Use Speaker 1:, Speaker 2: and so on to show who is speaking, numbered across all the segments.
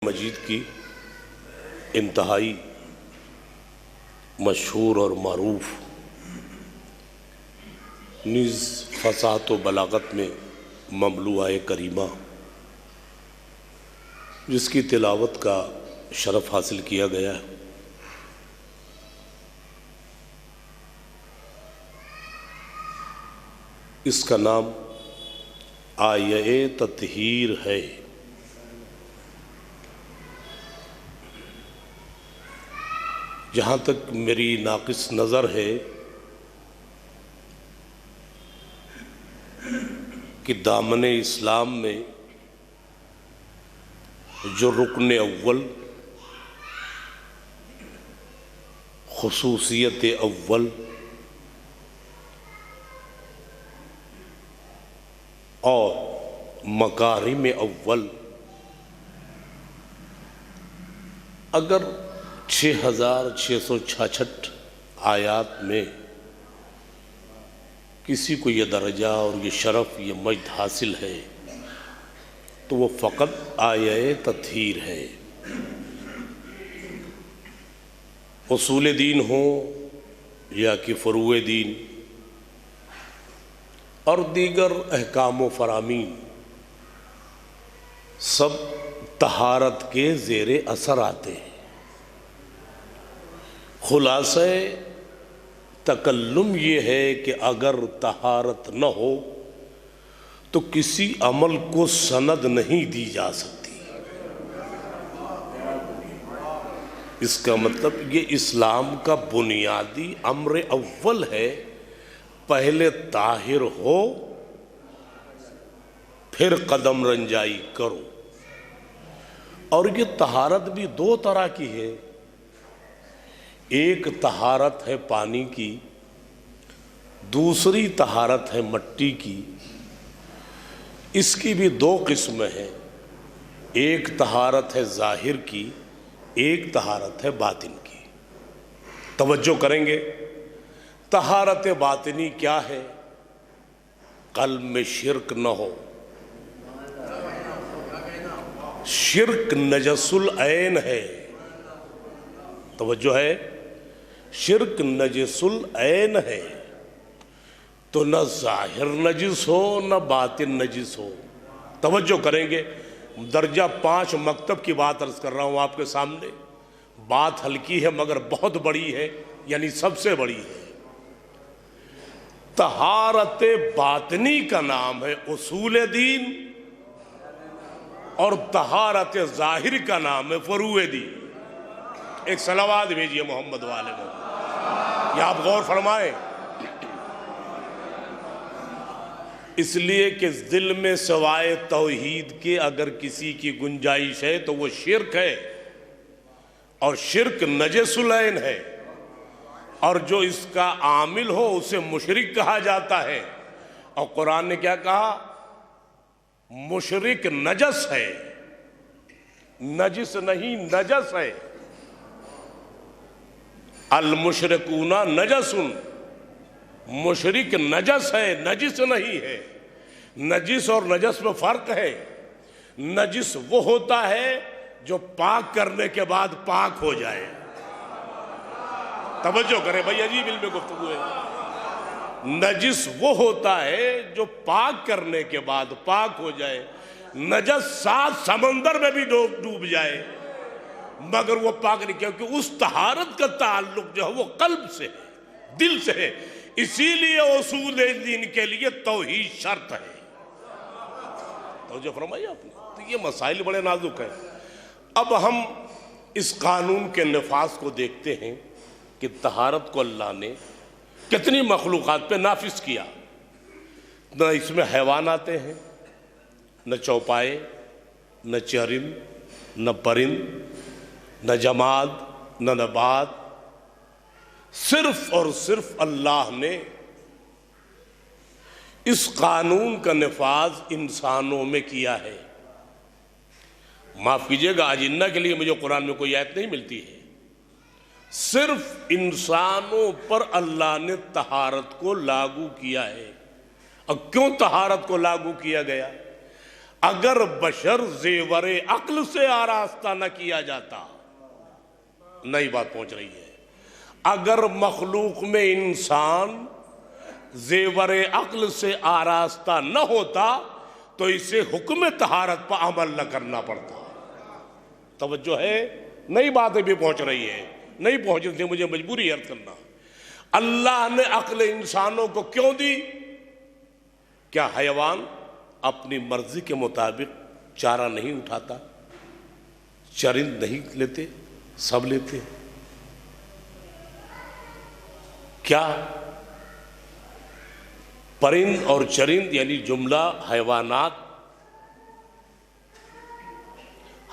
Speaker 1: مجید کی انتہائی مشہور اور معروف نیز فصاحت و بلاغت میں مملوء کریمہ جس کی تلاوت کا شرف حاصل کیا گیا ہے، اس کا نام آیہ تطہیر ہے۔ جہاں تک میری ناقص نظر ہے کہ دامن اسلام میں جو رکن اول، خصوصیت اول اور مکارم اول اگر 6666 آیات میں کسی کو یہ درجہ اور یہ شرف یہ مجد حاصل ہے تو وہ فقط آیہ تطہیر ہے۔ اصول دین ہو یا کہ فروع دین اور دیگر احکام و فرامین سب طہارت کے زیر اثر آتے ہیں۔ خلاصہ تکلم یہ ہے کہ اگر طہارت نہ ہو تو کسی عمل کو سند نہیں دی جا سکتی۔ اس کا مطلب یہ اسلام کا بنیادی امر اول ہے، پہلے طاہر ہو پھر قدم رنجائی کرو۔ اور یہ طہارت بھی دو طرح کی ہے، ایک طہارت ہے پانی کی، دوسری طہارت ہے مٹی کی۔ اس کی بھی دو قسمیں ہیں، ایک طہارت ہے ظاہر کی، ایک طہارت ہے باطن کی۔ توجہ کریں گے، طہارت باطنی کیا ہے؟ قلب میں شرک نہ ہو۔ شرک نجس العین ہے، توجہ ہے، شرک نجس العین ہے، تو نہ ظاہر نجس ہو نہ باطن نجس ہو۔ توجہ کریں گے، درجہ 5 مکتب کی بات عرض کر رہا ہوں آپ کے سامنے، بات ہلکی ہے مگر بہت بڑی ہے، یعنی سب سے بڑی ہے۔ طہارت باطنی کا نام ہے اصول دین اور طہارت ظاہر کا نام ہے فروع دین۔ ایک صلوات بھیجیے محمد والے محمد، یہ آپ غور فرمائیں، اس لیے کہ دل میں سوائے توحید کے اگر کسی کی گنجائش ہے تو وہ شرک ہے، اور شرک نجس العین ہے، اور جو اس کا عامل ہو اسے مشرک کہا جاتا ہے۔ اور قرآن نے کیا کہا؟ مشرک نجس ہے، نجس نہیں نجس ہے۔ المشرکون نجس، مشرک نجس ہے، نجس نہیں ہے۔ نجس اور نجس میں فرق ہے، نجس وہ ہوتا ہے جو پاک کرنے کے بعد پاک ہو جائے۔ توجہ کریں بھائی، عجیب علم گفتگو ہے۔ نجس وہ ہوتا ہے جو پاک کرنے کے بعد پاک ہو جائے، نجس 7 سمندر میں بھی ڈوب جائے مگر وہ پاک نہیں، کیونکہ اس طہارت کا تعلق جو ہے وہ قلب سے ہے، دل سے ہے۔ اسی لیے اصول دین کے لیے توحید شرط ہے۔ توجہ فرمائیے آپ نے، تو یہ مسائل بڑے نازک ہیں۔ اب ہم اس قانون کے نفاذ کو دیکھتے ہیں کہ طہارت کو اللہ نے کتنی مخلوقات پہ نافذ کیا۔ نہ اس میں حیوان آتے ہیں، نہ چوپائے، نہ چرند، نہ پرند، نہ جماد، نہ نبات، صرف اور صرف اللہ نے اس قانون کا نفاذ انسانوں میں کیا ہے۔ معاف کیجئے گا، اجنہ کے لیے مجھے قرآن میں کوئی آیت نہیں ملتی ہے، صرف انسانوں پر اللہ نے طہارت کو لاگو کیا ہے۔ اب کیوں طہارت کو لاگو کیا گیا؟ اگر بشر زیور عقل سے آراستہ نہ کیا جاتا، نئی بات پہنچ رہی ہے، اگر مخلوق میں انسان زیور عقل سے آراستہ نہ ہوتا تو اسے حکم طہارت پر عمل نہ کرنا پڑتا۔ توجہ ہے، نئی باتیں بھی پہنچ رہی ہے، نہیں پہنچ رہی تھی، مجھے مجبوری عرض کرنا۔ اللہ نے عقل انسانوں کو کیوں دی؟ کیا حیوان اپنی مرضی کے مطابق چارہ نہیں اٹھاتا؟ چرند نہیں لیتے؟ سب لیتے۔ کیا پرند اور چرند یعنی جملہ حیوانات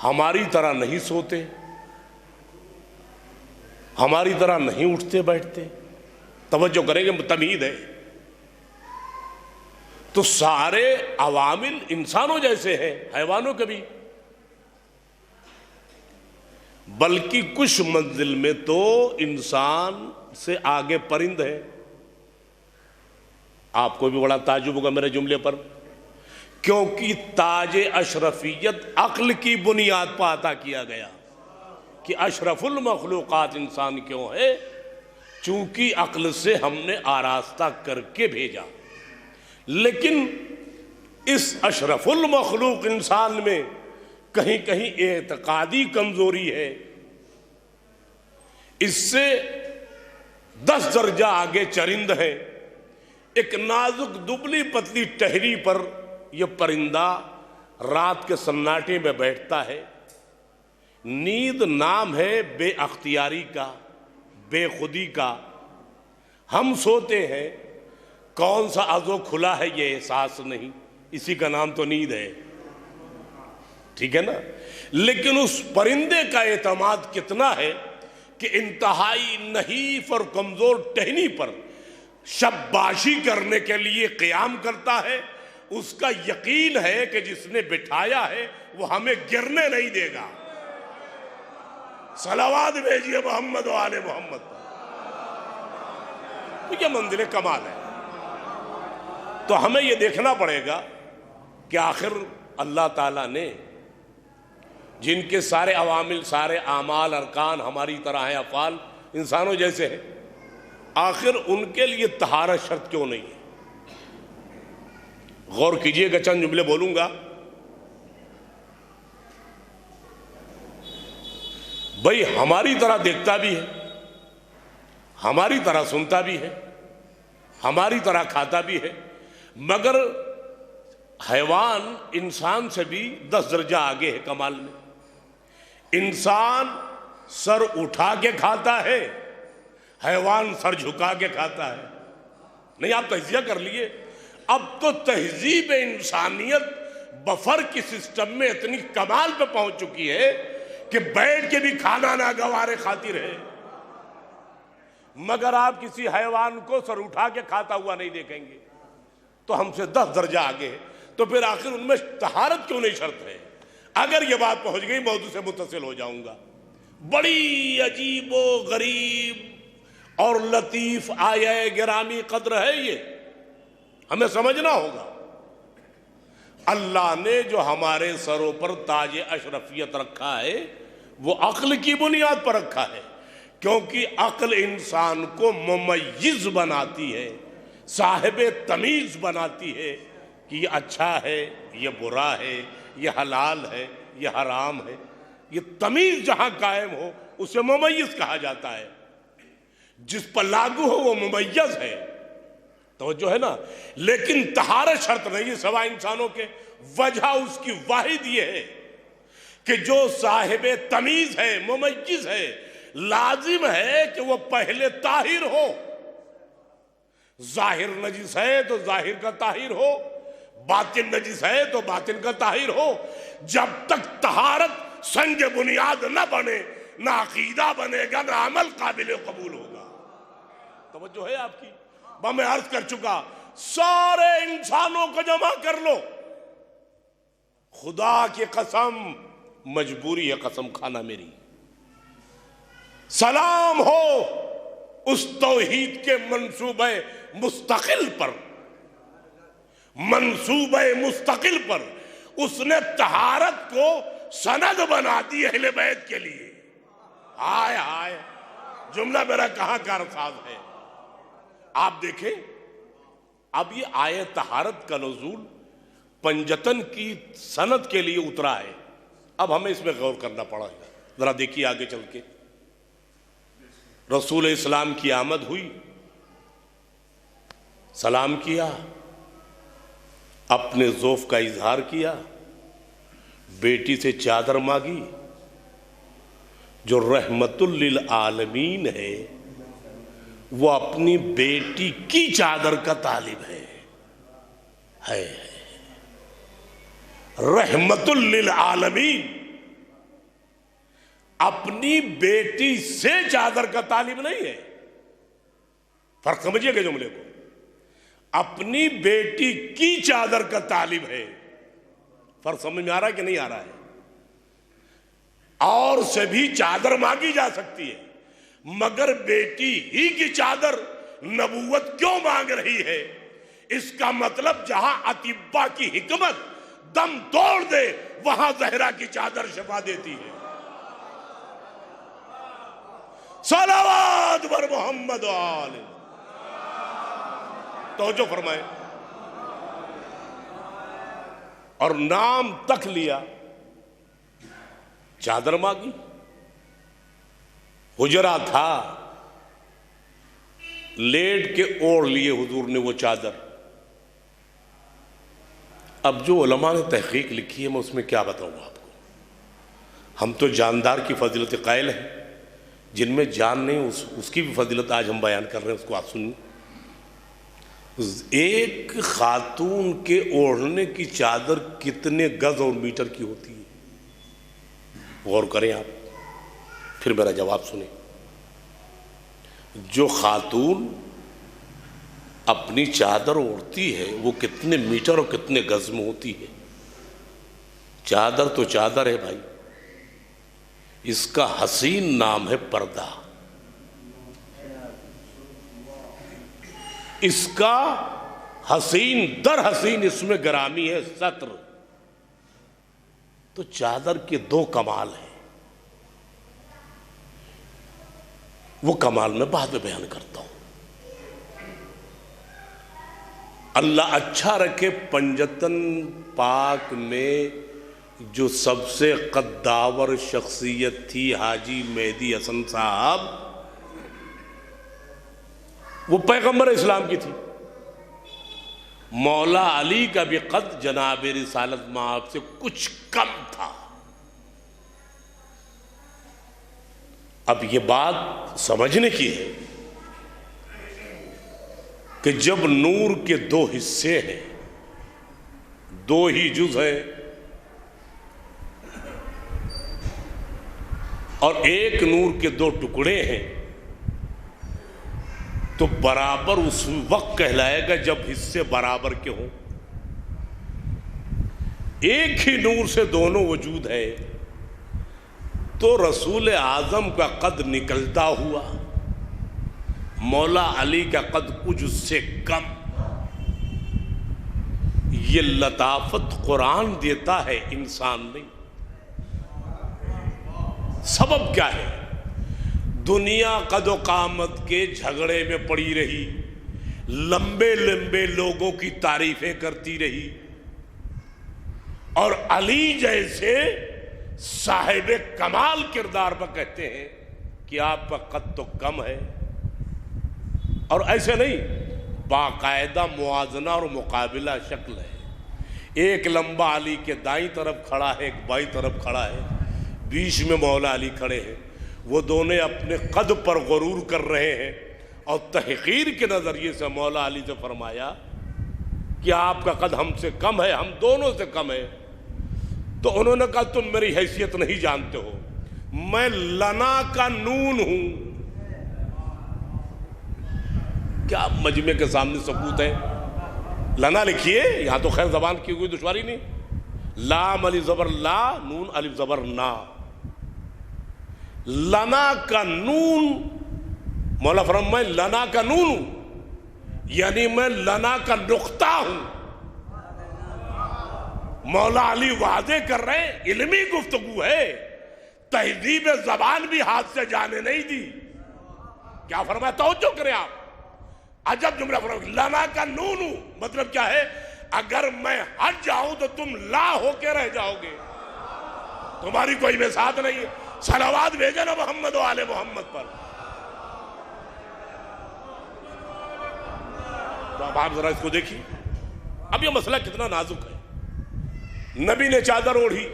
Speaker 1: ہماری طرح نہیں سوتے، ہماری طرح نہیں اٹھتے بیٹھتے؟ توجہ کریں گے، تمہید ہے۔ تو سارے عوامل انسانوں جیسے ہیں، حیوانوں کے بھی، بلکہ کچھ منزل میں تو انسان سے آگے پرند ہے۔ آپ کو بھی بڑا تعجب ہوگا میرے جملے پر، کیونکہ تاج اشرفیت عقل کی بنیاد پر عطا کیا گیا کہ اشرف المخلوقات انسان کیوں ہے؟ چونکہ عقل سے ہم نے آراستہ کر کے بھیجا۔ لیکن اس اشرف المخلوق انسان میں کہیں کہیں اعتقادی کمزوری ہے، اس سے 10 درجہ آگے چرند ہے۔ ایک نازک دبلی پتلی ٹہری پر یہ پرندہ رات کے سناٹے میں بیٹھتا ہے۔ نیند نام ہے بے اختیاری کا، بے خودی کا۔ ہم سوتے ہیں، کون سا عضو کھلا ہے یہ احساس نہیں، اسی کا نام تو نیند ہے، ٹھیک ہے نا؟ لیکن اس پرندے کا اعتماد کتنا ہے کہ انتہائی نحیف اور کمزور ٹہنی پر شب باشی کرنے کے لیے قیام کرتا ہے۔ اس کا یقین ہے کہ جس نے بٹھایا ہے وہ ہمیں گرنے نہیں دے گا۔ صلوات بھیجیے محمد و آل محمد پر۔ تو یہ منزل کمال ہے۔ تو ہمیں یہ دیکھنا پڑے گا کہ آخر اللہ تعالیٰ نے جن کے سارے عوامل، سارے اعمال، ارکان ہماری طرح ہیں، افعال انسانوں جیسے ہیں، آخر ان کے لیے طہارت شرط کیوں نہیں ہے؟ غور کیجئے گا، چند جملے بولوں گا۔ بھئی ہماری طرح دیکھتا بھی ہے، ہماری طرح سنتا بھی ہے، ہماری طرح کھاتا بھی ہے، مگر حیوان انسان سے بھی 10 درجہ آگے ہے کمال میں۔ انسان سر اٹھا کے کھاتا ہے، حیوان سر جھکا کے کھاتا ہے۔ نہیں، آپ تجزیہ کر لیے، اب تو تہذیب انسانیت بفر کی سسٹم میں اتنی کمال پہ پہنچ چکی ہے کہ بیٹھ کے بھی کھانا ناگوار خاطر ہے، مگر آپ کسی حیوان کو سر اٹھا کے کھاتا ہوا نہیں دیکھیں گے۔ تو ہم سے 10 درجہ آگے ہے، تو پھر آخر ان میں طہارت کیوں نہیں شرط ہے؟ اگر یہ بات پہنچ گئی، موضوع سے متصل ہو جاؤں گا۔ بڑی عجیب و غریب اور لطیف آیہ گرامی قدر ہے، یہ ہمیں سمجھنا ہوگا۔ اللہ نے جو ہمارے سروں پر تاج اشرفیت رکھا ہے وہ عقل کی بنیاد پر رکھا ہے، کیونکہ عقل انسان کو ممیز بناتی ہے، صاحب تمیز بناتی ہے کہ یہ اچھا ہے، یہ برا ہے، یہ حلال ہے، یہ حرام ہے۔ یہ تمیز جہاں قائم ہو اسے ممیز کہا جاتا ہے، جس پر لاگو ہو وہ ممیز ہے۔ توجہ ہے نا؟ لیکن طہارت شرط نہیں سوائے انسانوں کے۔ وجہ اس کی واحد یہ ہے کہ جو صاحب تمیز ہے، ممیز ہے، لازم ہے کہ وہ پہلے طاہر ہو۔ ظاہر نجس ہے تو ظاہر کا طاہر ہو، باطن نجس ہے تو باطن کا طاہر ہو۔ جب تک طہارت سنگ بنیاد نہ بنے، نہ عقیدہ بنے گا، نہ عمل قابل قبول ہوگا۔ توجہ ہے آپ کی؟ میں عرض کر چکا، سارے انسانوں کو جمع کر لو، خدا کی قسم مجبوری ہے قسم کھانا میری، سلام ہو اس توحید کے منصوبہ مستقل پر، منصوبہ مستقل پر، اس نے طہارت کو سند بنا دی اہل بیت کے لیے. ہائے ہائے، جملہ میرا کہاں کارساز ہے. آپ دیکھیں، اب یہ آیت طہارت کا نزول پنجتن کی سند کے لیے اترا ہے. اب ہمیں اس میں غور کرنا پڑا گا. ذرا دیکھیے آگے چل کے. رسول اسلام کی آمد ہوئی، سلام کیا، اپنے ذوف کا اظہار کیا، بیٹی سے چادر مانگی. جو رحمت للعالمین ہے وہ اپنی بیٹی کی چادر کا طالب ہے. رحمت للعالمین اپنی بیٹی سے چادر کا طالب نہیں ہے. فرق سمجھیے گا جملے کو. اپنی بیٹی کی چادر کا طالب ہے. فرق سمجھ میں آ رہا ہے کہ نہیں آ رہا ہے؟ اور سے بھی چادر مانگی جا سکتی ہے، مگر بیٹی ہی کی چادر نبوت کیوں مانگ رہی ہے؟ اس کا مطلب جہاں اطباء کی حکمت دم توڑ دے وہاں زہرا کی چادر شفا دیتی ہے. صلوات بر محمد و آل. توجہ فرمائے. اور نام تک لیا، چادر مانگی. حجرہ تھا، لیٹ کے اوڑھ لیے حضور نے وہ چادر. اب جو علماء نے تحقیق لکھی ہے میں اس میں کیا بتاؤں آپ کو. ہم تو جاندار کی فضیلت قائل ہیں، جن میں جان نہیں اس کی بھی فضیلت آج ہم بیان کر رہے ہیں، اس کو آپ سنیں. ایک خاتون کے اوڑھنے کی چادر کتنے گز اور میٹر کی ہوتی ہے؟ غور کریں آپ، پھر میرا جواب سنیں. جو خاتون اپنی چادر اوڑھتی ہے وہ کتنے میٹر اور کتنے گز میں ہوتی ہے؟ چادر تو چادر ہے بھائی، اس کا حسین نام ہے پردہ. اس کا حسین در حسین اس میں گرامی ہے ستر. تو چادر کے دو کمال ہیں، وہ کمال میں بعد میں بیان کرتا ہوں. اللہ اچھا رکھے، پنجتن پاک میں جو سب سے قداور شخصیت تھی حاجی مہدی حسن صاحب، وہ پیغمبر اسلام کی تھی. مولا علی کا بھی قد جناب رسالت مآب سے کچھ کم تھا. اب یہ بات سمجھنے کی ہے کہ جب نور کے دو حصے ہیں، دو ہی جز ہیں، اور ایک نور کے دو ٹکڑے ہیں، تو برابر اس وقت کہلائے گا جب حصے برابر کے ہوں. ایک ہی نور سے دونوں وجود ہے، تو رسول اعظم کا قد نکلتا ہوا، مولا علی کا قد کچھ اس سے کم. یہ لطافت قرآن دیتا ہے، انسان نہیں. سبب کیا ہے؟ دنیا قد و قامت کے جھگڑے میں پڑی رہی، لمبے لمبے لوگوں کی تعریفیں کرتی رہی، اور علی جیسے صاحب کمال کردار پر کہتے ہیں کہ آپ کا قد تو کم ہے. اور ایسے نہیں، باقاعدہ موازنہ اور مقابلہ شکل ہے. ایک لمبا علی کے دائیں طرف کھڑا ہے، ایک بائیں طرف کھڑا ہے، بیچ میں مولا علی کھڑے ہیں. وہ دونوں اپنے قد پر غرور کر رہے ہیں، اور تحقیر کے نظریے سے مولا علی سے فرمایا کہ آپ کا قد ہم سے کم ہے، ہم دونوں سے کم ہے. تو انہوں نے کہا تم میری حیثیت نہیں جانتے ہو، میں لنا کا نون ہوں. کیا مجمع کے سامنے ثبوت ہے؟ لنا لکھیے، یہاں تو خیر زبان کی کوئی دشواری نہیں. لام الف زبر لا، نون الف زبر نا. لنا کا نون، مولا فرمایا میں لنا کا نون ہوں، یعنی میں لنا کا نقطہ ہوں. مولا علی واضح کر رہے ہیں علمی گفتگو ہے، تہذیب زبان بھی ہاتھ سے جانے نہیں دی۔ کیا فرمایا؟ توجہ کریں آپ، عجب جملہ فرمایا، لنا کا نونو، مطلب کیا ہے؟ اگر میں ہٹ جاؤں تو تم لا ہو کے رہ جاؤ گے، تمہاری کوئی میں ساتھ نہیں ہے۔ صلوات بھیجے نا محمد و آل محمد پر۔ تو اب آپ ذرا اس کو دیکھیے، اب یہ مسئلہ کتنا نازک ہے۔ نبی نے چادر اوڑھی،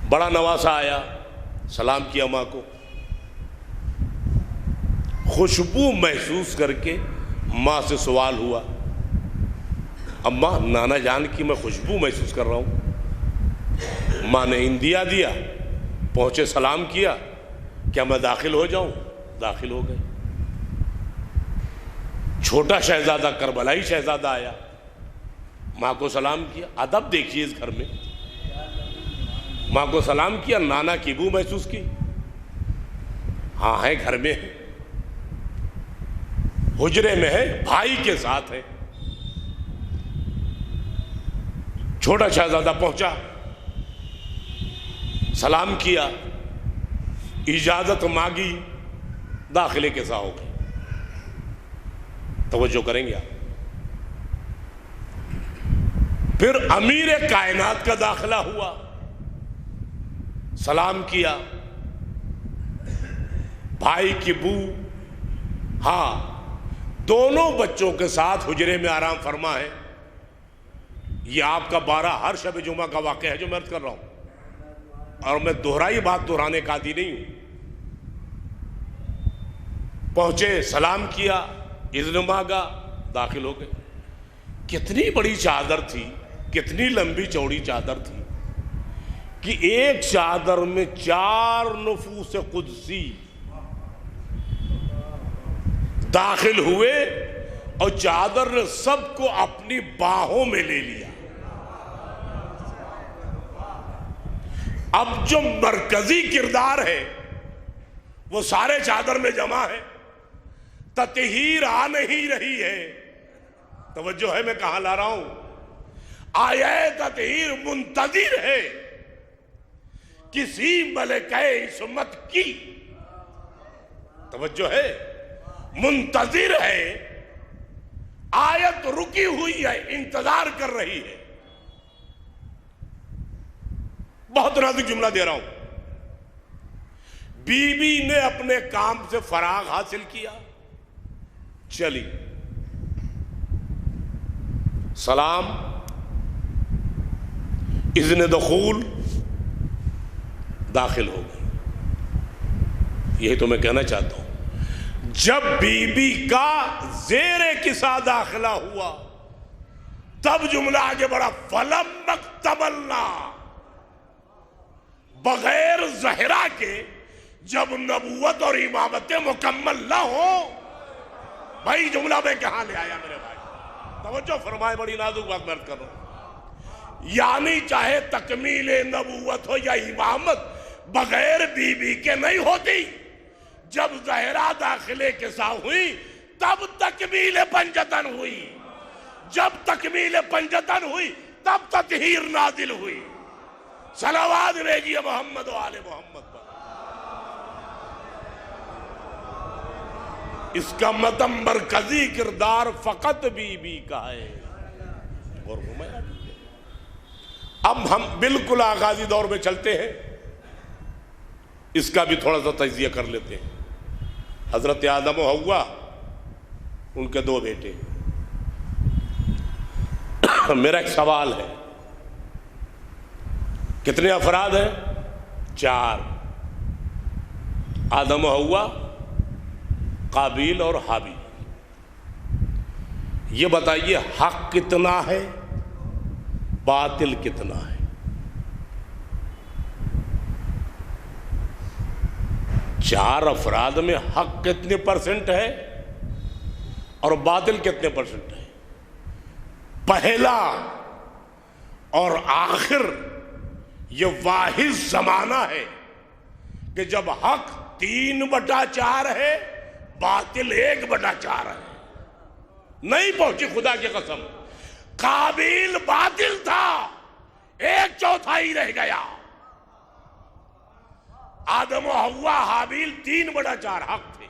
Speaker 1: بڑا نواسا آیا، سلام کیا ماں کو، خوشبو محسوس کر کے ماں سے سوال ہوا، اماں نانا جان کی میں خوشبو محسوس کر رہا ہوں۔ ماں نے اندیا دیا، پہنچے، سلام کیا، کیا میں داخل ہو جاؤں؟ داخل ہو گئے۔ چھوٹا شہزادہ کربلائی شہزادہ آیا، ماں کو سلام کیا، ادب دیکھیے اس گھر میں، ماں کو سلام کیا، نانا کی بو محسوس کی، ہاں ہے، گھر میں ہے، حجرے میں ہے، بھائی کے ساتھ ہے۔ چھوٹا شہزادہ پہنچا، سلام کیا، اجازت مانگی، داخلے کے ساتھ ہو گئے۔ توجہ کریں گے آپ؟ پھر امیر کائنات کا داخلہ ہوا، سلام کیا، بھائی کی بو، ہاں دونوں بچوں کے ساتھ حجرے میں آرام فرما ہے۔ یہ آپ کا 12 ہر شب جمعہ کا واقعہ ہے جو میں عرض کر رہا ہوں، اور میں دہرائی بات دہرانے کا عادی نہیں ہوں۔ پہنچے، سلام کیا، اذن مانگا، داخل ہو گئے۔ کتنی بڑی چادر تھی، کتنی لمبی چوڑی چادر تھی کہ ایک چادر میں 4 نفوس قدسی داخل ہوئے اور چادر نے سب کو اپنی باہوں میں لے لیا۔ اب جو مرکزی کردار ہے وہ سارے چادر میں جمع ہے، تطہیر آ نہیں رہی ہے۔ توجہ ہے میں کہاں لا رہا ہوں؟ آیہ تطہیر منتظر ہے کسی ملکہ عصمت کی، توجہ ہے، منتظر ہے، آیت رکی ہوئی ہے، انتظار کر رہی ہے۔ بہت نازک جملہ دے رہا ہوں۔ بی بی نے اپنے کام سے فراغ حاصل کیا، چلی، سلام، اذن دخول، داخل ہو گئی۔ یہی تو میں کہنا چاہتا ہوں، جب بی بی کا زیر کسا داخلہ ہوا تب جملہ آگے بڑھا، فلم مکتملنا، بغیر زہرا کے جب نبوت اور امامت مکمل نہ ہو۔ بھائی جملہ میں کہاں لے آیا میرے بھائی؟ توجہ فرمائے، بڑی نازک بات میں کر رہا ہوں۔ یعنی چاہے تکمیل نبوت ہو یا امامت، بغیر بی بی کے نہیں ہوتی۔ جب زہرا داخلے کے ساتھ ہوئی تب تکمیل پنجتن ہوئی، جب تکمیل پنجتن ہوئی تب تطہیر نازل ہوئی۔ صلوات بھیجیے محمد و آل محمد پر۔ اس کا مطلب مرکزی کردار فقط بی بی کا ہے۔ اور اب ہم بالکل آغازی دور میں چلتے ہیں، اس کا بھی تھوڑا سا تجزیہ کر لیتے ہیں۔ حضرت آدم و حوا، ان کے 2 بیٹے۔ میرا ایک سوال ہے، کتنے افراد ہیں؟ 4۔ آدم و حوا، قابیل اور حابیل۔ یہ بتائیے حق کتنا ہے، باطل کتنا ہے؟ چار افراد میں حق کتنے % ہے اور باطل کتنے % ہے؟ پہلا اور آخر یہ واحد زمانہ ہے کہ جب حق 3/4 ہے، باطل 1/4 ہے۔ نہیں پہنچی خدا کی قسم. قابیل باطل تھا، 1/4 رہ گیا. آدم و حوا حابیل 3/4 حق تھے.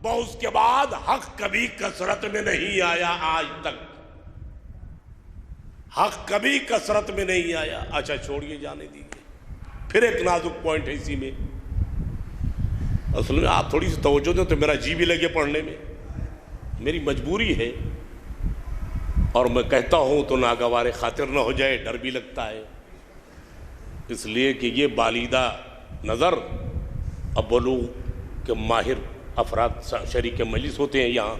Speaker 1: اس کے بعد حق کبھی کثرت میں نہیں آیا. آج تک حق کبھی کثرت میں نہیں آیا. اچھا چھوڑیے، جانے دیجیے. پھر ایک نازک پوائنٹ ہے اسی میں. اصل میں آپ تھوڑی سی توجہ دیں تو میرا جی بھی لگے پڑھنے میں. میری مجبوری ہے اور میں کہتا ہوں تو ناگوار خاطر نہ ہو جائے، ڈر بھی لگتا ہے. اس لیے کہ یہ بالیدہ نظر بلوغ کے ماہر افراد شریک مجلس ہوتے ہیں یہاں.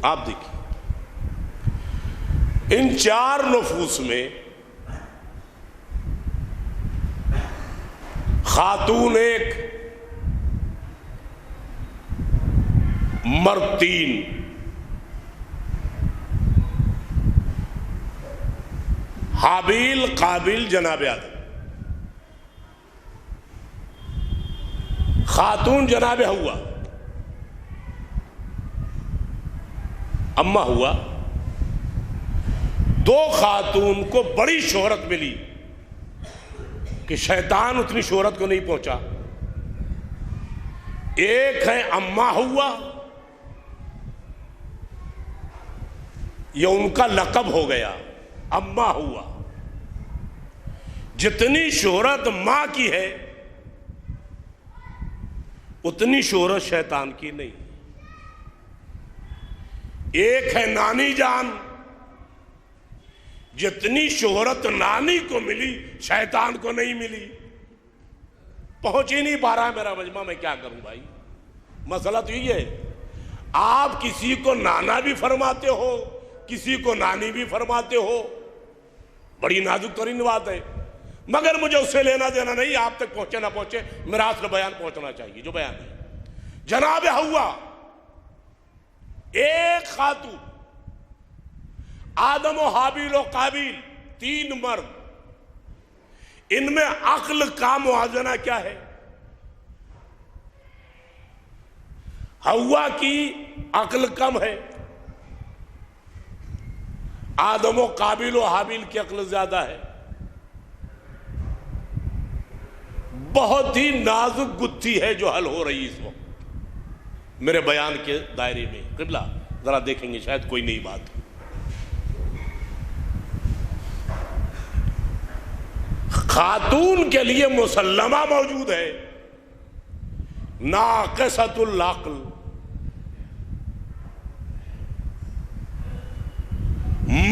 Speaker 1: آپ دیکھیں ان 4 نفوس میں خاتون 1، مرد 3. حابیل قابیل جناب آدم، خاتون جناب حوا، اما ہوا. 2 خاتون کو بڑی شہرت ملی کہ شیطان اتنی شہرت کو نہیں پہنچا. ایک ہے اما ہوا، یہ ان کا لقب ہو گیا اما ہوا. جتنی شہرت ماں کی ہے اتنی شہرت شیطان کی نہیں. ایک ہے نانی جان، جتنی شہرت نانی کو ملی شیطان کو نہیں ملی. پہنچ ہی نہیں پا رہا ہے میرا مجمع، میں کیا کروں بھائی. مسئلہ تو یہ ہے، آپ کسی کو نانا بھی فرماتے ہو، کسی کو نانی بھی فرماتے ہو، بڑی نازک ترین بات ہے. مگر مجھے اس سے لینا دینا نہیں، آپ تک پہنچے نہ پہنچے میرا اصل بیان پہنچنا چاہیے جو بیان ہے. جناب حوا 1 خاتون، آدم و حابیل و قابیل 3 مرد. ان میں عقل کا موازنہ کیا ہے؟ حوا کی عقل کم ہے، آدم و قابیل و حابیل کی عقل زیادہ ہے. بہت ہی نازک گتھی ہے جو حل ہو رہی اس وقت میرے بیان کے دائرے میں. قبلہ ذرا دیکھیں گے شاید کوئی نئی بات. خاتون کے لیے مسلمہ موجود ہے ناقصۃ العقل.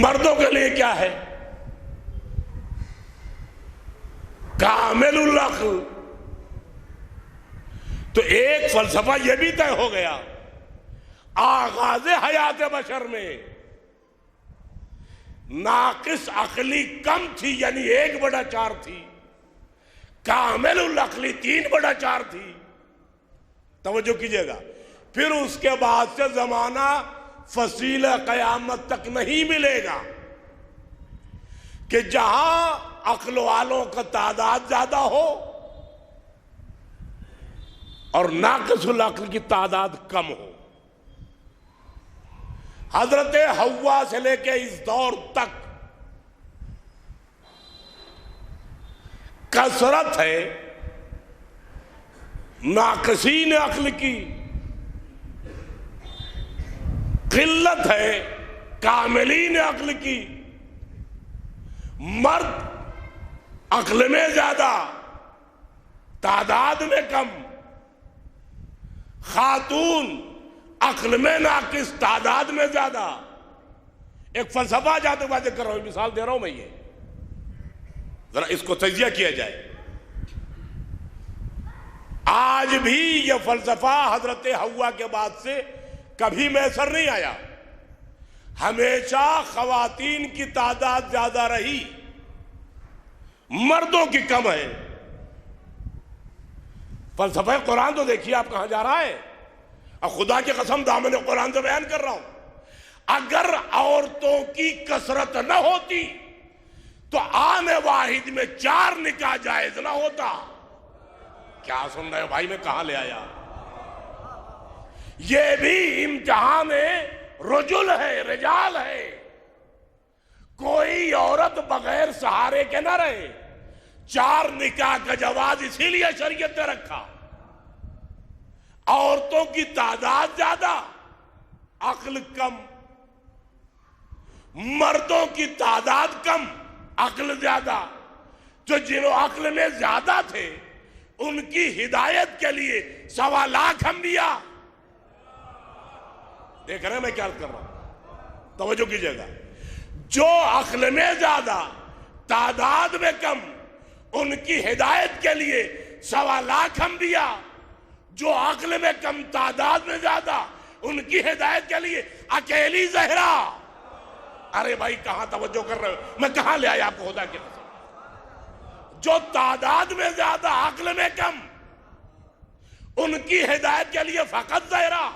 Speaker 1: مردوں کے لیے کیا ہے؟ کامل العقل. تو ایک فلسفہ یہ بھی طے ہو گیا آغاز حیات بشر میں ناقص عقلی کم تھی، یعنی 1/4 تھی، کامل العقلی 3/4 تھی. توجہ کیجئے گا. پھر اس کے بعد سے زمانہ فصیل قیامت تک نہیں ملے گا کہ جہاں عقل والوں کا تعداد زیادہ ہو اور ناقص العقل کی تعداد کم ہو. حضرت حوا سے لے کے اس دور تک کثرت ہے ناقصین عقل کی، قلت ہے کاملین عقل کی. مرد عقل میں زیادہ، تعداد میں کم. خاتون عقل میں ناقص، تعداد میں زیادہ. ایک فلسفہ جاتے باتیں کر رہا ہوں، مثال دے رہا ہوں میں. یہ ذرا اس کو تجزیہ کیا جائے. آج بھی یہ فلسفہ حضرت حوا کے بعد سے کبھی میسر نہیں آیا. ہمیشہ خواتین کی تعداد زیادہ رہی، مردوں کی کم ہے. فلسفہ قرآن تو دیکھیے آپ کہاں جا رہا ہے. اب خدا کی قسم دامن قرآن سے بیان کر رہا ہوں، اگر عورتوں کی کثرت نہ ہوتی تو آنے واحد میں 4 نکاح جائز نہ ہوتا. کیا سن رہے ہو بھائی، میں کہاں لے آیا؟ یہ بھی امتحان رجل ہے، رجال ہے، کوئی عورت بغیر سہارے کے نہ رہے۔ 4 نکاح کا جواز اسی لیے شریعت نے رکھا۔ عورتوں کی تعداد زیادہ، عقل کم، مردوں کی تعداد کم، عقل زیادہ۔ جو جنہوں عقل میں زیادہ تھے ان کی ہدایت کے لیے 1.25 لاکھ انبیاء۔ دیکھ رہے ہیں میں کیا کر رہا ہوں؟ توجہ کیجئے گا۔ جو عقل میں زیادہ تعداد میں کم ان کی ہدایت کے لیے 1.25 لاکھ انبیاء، جو عقل میں کم تعداد میں زیادہ ان کی ہدایت کے لیے اکیلی زہرا۔ ارے بھائی کہاں توجہ کر رہے ہو؟ میں کہاں لے آیا آپ کو خدا کی قسم؟ جو تعداد میں زیادہ عقل میں کم ان کی ہدایت کے لیے فقط زہرا،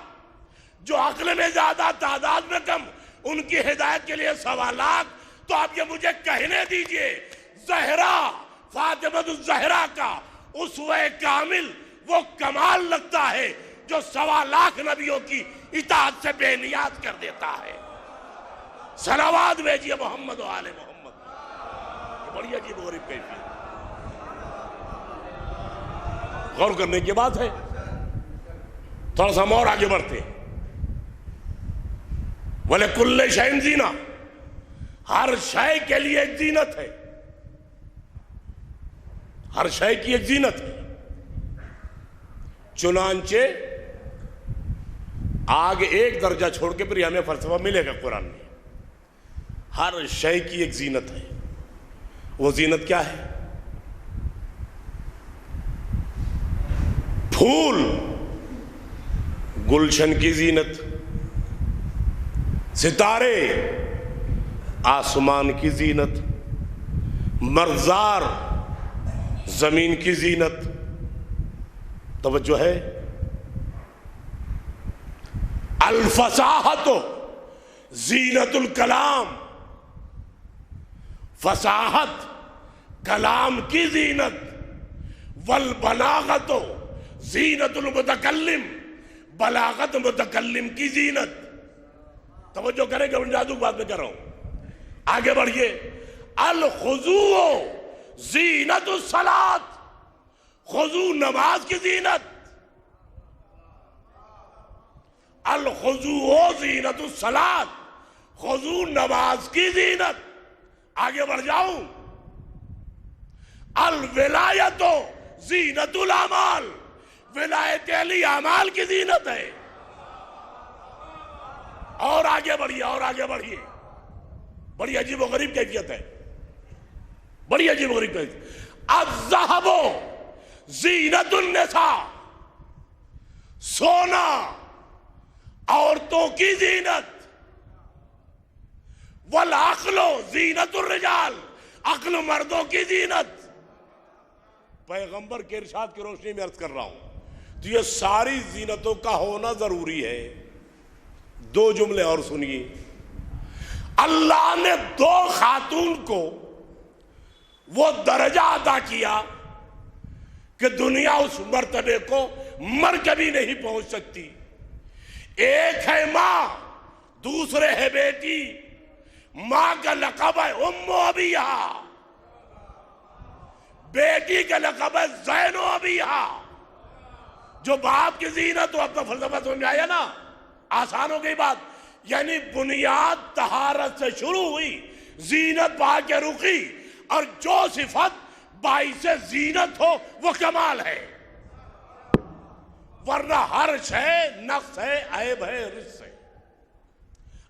Speaker 1: جو عقل میں زیادہ تعداد میں کم ان کی ہدایت کے لیے 1.25 لاکھ۔ تو آپ یہ مجھے کہنے دیجئے زہرا، فاطمہ الزہرا کا اسوہ کامل وہ کمال لگتا ہے جو 1.25 لاکھ نبیوں کی اطاعت سے بے نیاز کر دیتا ہے۔ صلوات بھیجئے محمد و آل محمد۔ یہ بڑی عجیب و غریب کیفیت، غور کرنے کی بات ہے۔ تھوڑا سا ہم اور آگے بڑھتے ہیں۔ وَلِكُلِّ شَيْءٍ زِینَةٌ، ہر شے کے لیے ایک زینت ہے، ہر شے کی ایک زینت ہے۔ چنانچہ آگے ایک درجہ چھوڑ کے پھر ہمیں فلسفہ ملے گا قرآن میں۔ ہر شے کی ایک زینت ہے۔ وہ زینت کیا ہے؟ پھول، گلشن کی زینت، ستارے، آسمان کی زینت، مرزار، زمین کی زینت۔ توجہ ہے؟ الفصاحت زینت الکلام، فصاحت کلام کی زینت، والبلاغت زینت المتکلم، بلاغت متکلم کی زینت۔ توجہ کریں کہ جادو بات میں کر رہا ہوں، آگے بڑھئے۔ الخضوع زینت الصلاۃ، خضوع نماز کی زینت، الخضوع زینت الصلاۃ، خضوع نماز کی زینت۔ آگے بڑھ جاؤں، الولایت زینت الاعمال، ولایت علی اعمال کی زینت ہے۔ اور آگے بڑھیے، اور آگے بڑھیے، بڑی عجیب و غریب کیفیت ہے، بڑی عجیب و غریب کیفیت۔ الذہب زینت النساء، سونا عورتوں کی زینت۔ والعقل زینت الرجال، عقل مردوں کی زینت۔ پیغمبر کے ارشاد کی روشنی میں عرض کر رہا ہوں، تو یہ ساری زینتوں کا ہونا ضروری ہے۔ 2 جملے اور سنیے۔ اللہ نے 2 خاتون کو وہ درجہ عطا کیا کہ دنیا اس مرتبے کو مر کبھی نہیں پہنچ سکتی۔ ایک ہے ماں، دوسرے ہے بیٹی۔ ماں کا لقب ہے ام ابیہا، بیٹی کا لقب ہے زین ابیہا۔ جو باپ کی زینت، وہ اپنا فلسفہ سمجھ میں آیا نا، آسان ہو گئی بات۔ یعنی بنیاد طہارت سے شروع ہوئی، زینت پا کے رکی، اور جو صفت باعث زینت ہو وہ کمال ہے، ورنہ ہر شے نقص ہے، عیب ہے، رجس ہے۔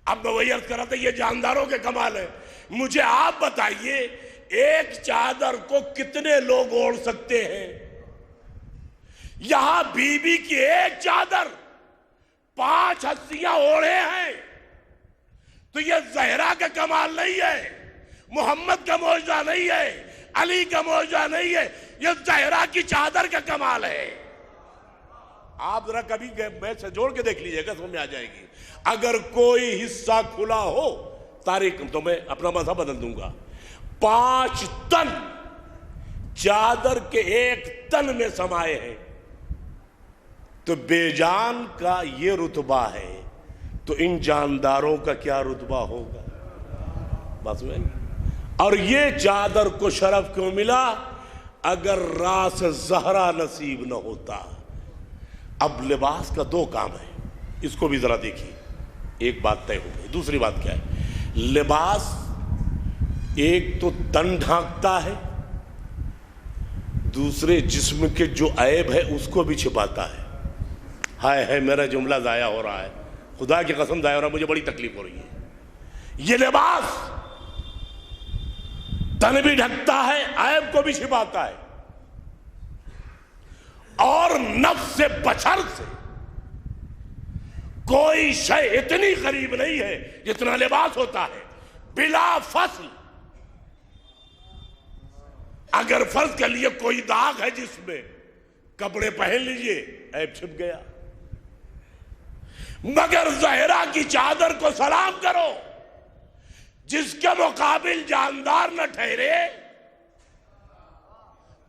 Speaker 1: اب میں وہی عرض کر رہا تھا، یہ جانداروں کے کمال ہے۔ مجھے آپ بتائیے ایک چادر کو کتنے لوگ اوڑھ سکتے ہیں؟ یہاں بی بی کی ایک چادر 5 ہستیاں اوڑھے ہیں، تو یہ زہرا کا کمال نہیں ہے، محمد کا معجزہ نہیں ہے، علی کا معجزہ نہیں ہے، یہ زہرا کی چادر کا کمال ہے۔ آپ ذرا کبھی بیچ سے جوڑ کے دیکھ لیجئے گا، سمجھ میں آ جائے گی۔ اگر کوئی حصہ کھلا ہو تاریخ، تو میں اپنا مذہب بدل دوں گا۔ 5 تن چادر کے 1 تن میں سمائے ہیں، تو بے جان کا یہ رتبہ ہے تو ان جانداروں کا کیا رتبہ ہوگا؟ بس میں اور یہ چادر کو شرف کیوں ملا؟ اگر راس زہرا نصیب نہ ہوتا۔ اب لباس کا دو کام ہے، اس کو بھی ذرا دیکھیے، ایک بات طے ہو گئی۔ دوسری بات کیا ہے؟ لباس ایک تو تن ڈھانکتا ہے، دوسرے جسم کے جو عیب ہے اس کو بھی چھپاتا ہے۔ ہائے میرا جملہ ضائع ہو رہا ہے، خدا کی قسم ضائع ہو رہا ہے، مجھے بڑی تکلیف ہو رہی ہے۔ یہ لباس تن بھی ڈھکتا ہے، عیب کو بھی چھپاتا ہے، اور نفس سے بشر سے کوئی شے اتنی قریب نہیں ہے جتنا لباس ہوتا ہے، بلا فصل۔ اگر فرض کر لیے کوئی داغ ہے جس میں، کپڑے پہن لیجئے، عیب چھپ گیا۔ مگر زہرا کی چادر کو سلام کرو، جس کے مقابل جاندار نہ ٹھہرے،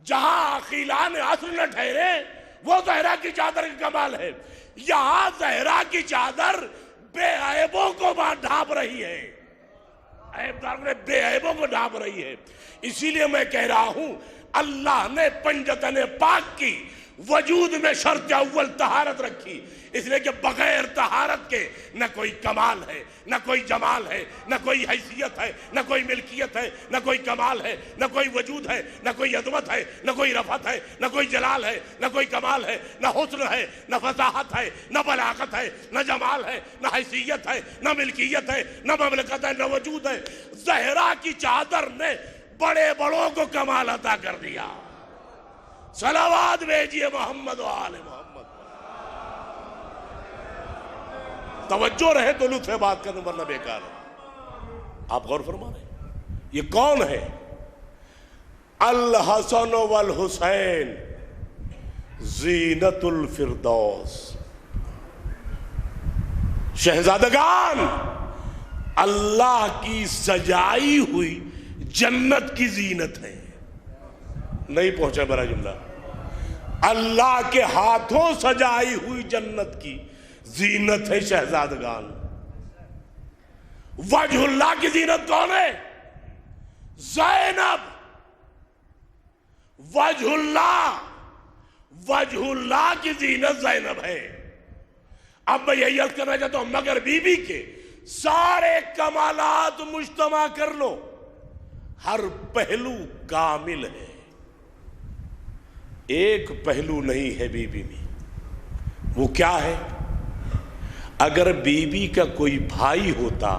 Speaker 1: جہاں عقیلان اصل نہ ٹھہرے، وہ زہرا کی چادر کا کمال ہے۔ یہاں زہرا کی چادر بے عیبوں کو ڈھانپ رہی ہے، عیبدار نے بے عیبوں کو ڈھانپ رہی ہے۔ اسی لیے میں کہہ رہا ہوں، اللہ نے پنجتن پاک کی وجود میں شرط اول طہارت رکھی، اس لیے کہ بغیر طہارت کے نہ کوئی کمال ہے، نہ کوئی جمال ہے، نہ کوئی حیثیت ہے، نہ کوئی ملکیت ہے، نہ کوئی کمال ہے، نہ کوئی وجود ہے، نہ کوئی عظمت ہے، نہ کوئی رفعت ہے، نہ کوئی جلال ہے، نہ کوئی کمال ہے، نہ حسن ہے، نہ فصاحت ہے، نہ بلاغت ہے، نہ جمال ہے، نہ حیثیت ہے، نہ ملکیت ہے، نہ مملکت ہے، نہ وجود ہے۔ زہرا کی چادر نے بڑے بڑوں کو کمال عطا کر دیا۔ صلوات بھیجیے محمد و آل محمد۔ توجہ رہے تو لطف بات کرنے، ورنہ بیکار ہے۔ آپ غور فرما رہے ہیں، یہ کون ہے؟ الحسن والحسین زینت الفردوس، شہزادگان اللہ کی سجائی ہوئی جنت کی زینت ہے۔ نہیں پہنچا میرا جملہ؟ اللہ کے ہاتھوں سجائی ہوئی جنت کی زینت ہے شہزادگان۔ وجہ اللہ کی زینت کون ہے؟ زینب۔ وجہ اللہ کی زینت زینب ہے۔ اب میں یہی عرض کرنا چاہتا ہوں، مگر بی بی کے سارے کمالات مجتمع کر لو، ہر پہلو کامل ہے، ایک پہلو نہیں ہے بی بی میں۔ وہ کیا ہے؟ اگر بی بی کا کوئی بھائی ہوتا،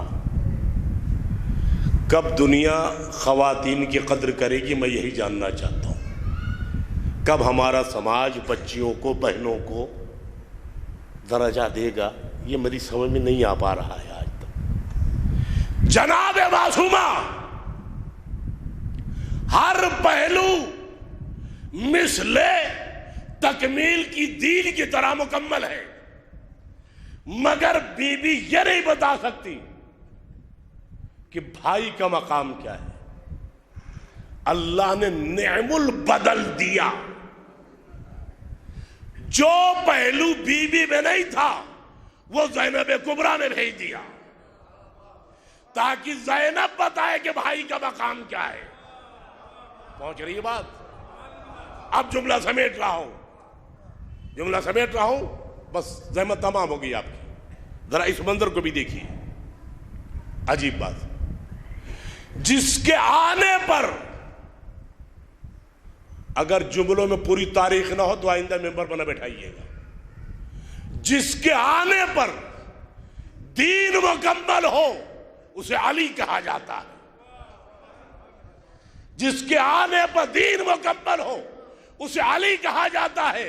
Speaker 1: کب دنیا خواتین کی قدر کرے گی میں یہی جاننا چاہتا ہوں۔ کب ہمارا سماج بچیوں کو، بہنوں کو درجہ دے گا، یہ میری سمجھ میں نہیں آ پا رہا ہے آج تک۔ جناب معصومہ ہر پہلو مثل تکمیل کی دین کی طرح مکمل ہے، مگر بی بی یہ نہیں بتا سکتی کہ بھائی کا مقام کیا ہے۔ اللہ نے نعم البدل دیا، جو پہلو بی بی میں نہیں تھا وہ زینب کبریٰ نے بھیج دیا، تاکہ زینب بتائے کہ بھائی کا مقام کیا ہے۔ پہنچ رہی ہے بات؟ اب جملہ سمیٹ رہا ہوں، بس زحمت تمام ہو گئی آپ کی۔ ذرا اس منظر کو بھی دیکھیے، عجیب بات۔ جس کے آنے پر اگر جملوں میں پوری تاریخ نہ ہو تو آئندہ ممبر پر نہ بیٹھائیے گا، جس کے آنے پر دین مکمل ہو اسے علی کہا جاتا ہے، جس کے آنے پر دین مکمل ہو اسے علی کہا جاتا ہے،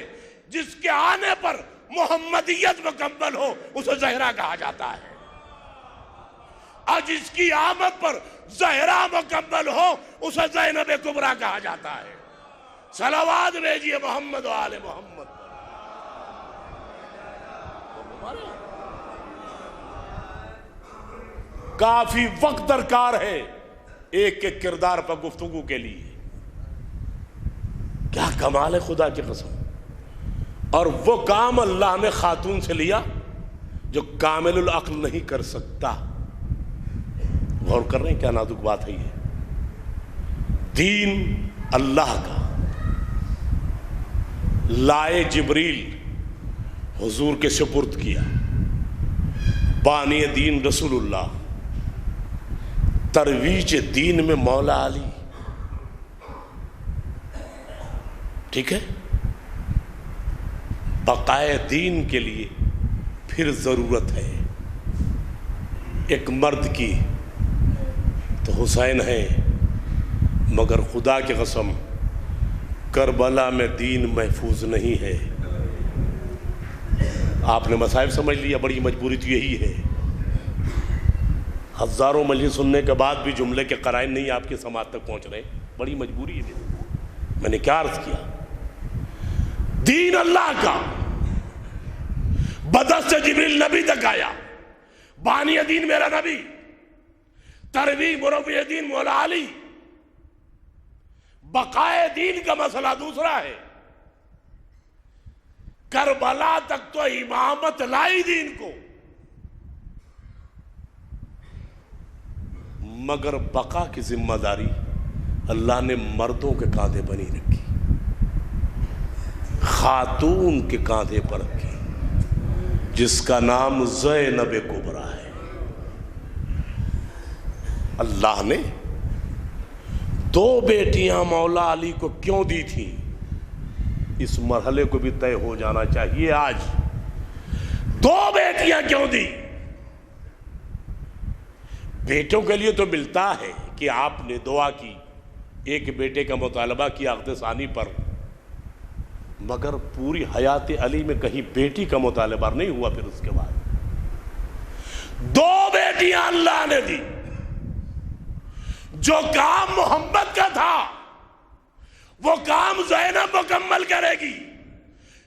Speaker 1: جس کے آنے پر محمدیت مکمل ہو اسے زہرا کہا جاتا ہے، اور جس کی آمد پر زہرا مکمل ہو اسے زینب کبریٰ کہا جاتا ہے۔ صلوات بھیجیے محمد و آل محمد۔ کافی وقت درکار ہے ایک ایک کردار پر گفتگو کے لیے۔ کیا کمال ہے خدا کی قسم! اور وہ کام اللہ نے خاتون سے لیا، جو کامل العقل نہیں کر سکتا. غور کر رہے ہیں کیا نازک بات ہے یہ. دین اللہ کا لائے جبریل حضور کے سپرد کیا. بانی دین رسول اللہ، ترویج دین میں مولا علی. ٹھیک ہے. بقائے دین کے لیے پھر ضرورت ہے ایک مرد کی، تو حسین ہے، مگر خدا کی قسم کربلا میں دین محفوظ نہیں ہے. آپ نے مصائب سمجھ لیا، بڑی مجبوری تو یہی ہے. ہزاروں مجلس سننے کے بعد بھی جملے کے قرائن نہیں آپ کے سماعت تک پہنچ رہے، بڑی مجبوری ہے. میں نے کیا عرض کیا؟ دین اللہ کا بدست جبریل نبی تک آیا. بانی دین میرا نبی، ترویج مربی دین مولا علی. بقائے دین کا مسئلہ دوسرا ہے. کربلا تک تو امامت لائی دین کو، مگر بقا کی ذمہ داری اللہ نے مردوں کے کاندھے پر نہیں رکھی، خاتون کے کاندھے پر رکھی، جس کا نام زینب کبریٰ ہے. اللہ نے 2 بیٹیاں مولا علی کو کیوں دی تھیں؟ اس مرحلے کو بھی طے ہو جانا چاہیے. آج 2 بیٹیاں کیوں دی؟ بیٹوں کے لیے تو ملتا ہے کہ آپ نے دعا کی، ایک بیٹے کا مطالبہ کیا عقد ثانی پر، مگر پوری حیات علی میں کہیں بیٹی کا مطالبہ نہیں ہوا. پھر اس کے بعد 2 بیٹیاں اللہ نے دی. جو کام محمد کا تھا وہ کام زینب مکمل کرے گی،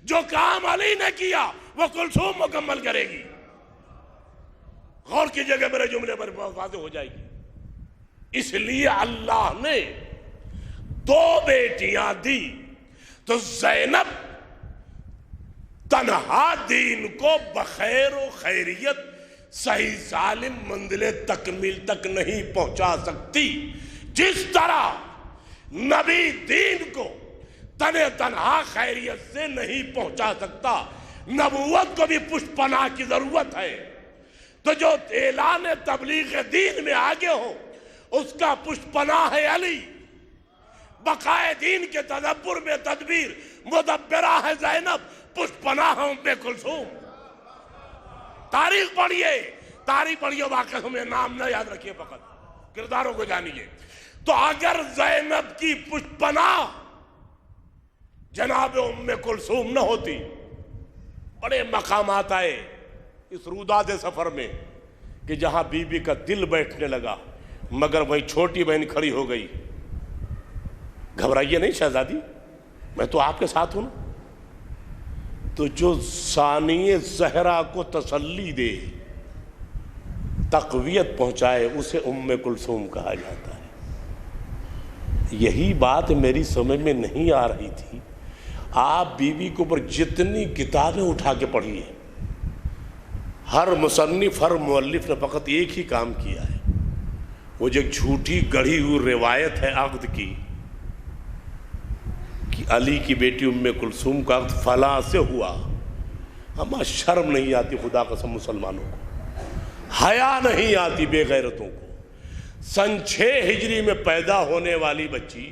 Speaker 1: جو کام علی نے کیا وہ کلثوم مکمل کرے گی. غور کیجئے گا میرے جملے پر واضح ہو جائے گی. اس لیے اللہ نے 2 بیٹیاں دی تو زینب تنہا دین کو بخیر و خیریت صحیح سالم منزل تکمیل تک نہیں پہنچا سکتی، جس طرح نبی دین کو تنہا خیریت سے نہیں پہنچا سکتا. نبوت کو بھی پشت پناہ کی ضرورت ہے. تو جو اعلان تبلیغ دین میں آگے ہو اس کا پشت پناہ ہے علی. بقائے دین کے تدبر میں تدبیر مدبرہ ہے زینب، پشت پناہ ہے ام کلثوم. تاریخ پڑھیے، واقعہ ہمیں نام نہ یاد رکھیے، فقط کرداروں کو جانیے. تو اگر زینب کی پشت پناہ جناب ام کلثوم نہ ہوتی، بڑے مقامات آئے اس روداد سفر میں کہ جہاں بی بی کا دل بیٹھنے لگا، مگر وہیں چھوٹی بہن کھڑی ہو گئی. گھبرائیے نہیں شہزادی، میں تو آپ کے ساتھ ہوں. تو جو ثانی زہرا کو تسلی دے، تقویت پہنچائے، اسے ام کلثوم کہا جاتا ہے. یہی بات میری سمجھ میں نہیں آ رہی تھی. آپ بی بی کے اوپر جتنی کتابیں اٹھا کے پڑھیے، ہر مصنف، ہر مؤلف نے فقط ایک ہی کام کیا ہے. وہ جو ایک جھوٹی گڑھی ہوئی روایت ہے عقد کی کہ علی کی بیٹی ام کلثوم کا عقد فلاں سے ہوا. ہمیں شرم نہیں آتی خدا قسم مسلمانوں کو، حیا نہیں آتی بے غیرتوں کو. سن 6 ہجری میں پیدا ہونے والی بچی،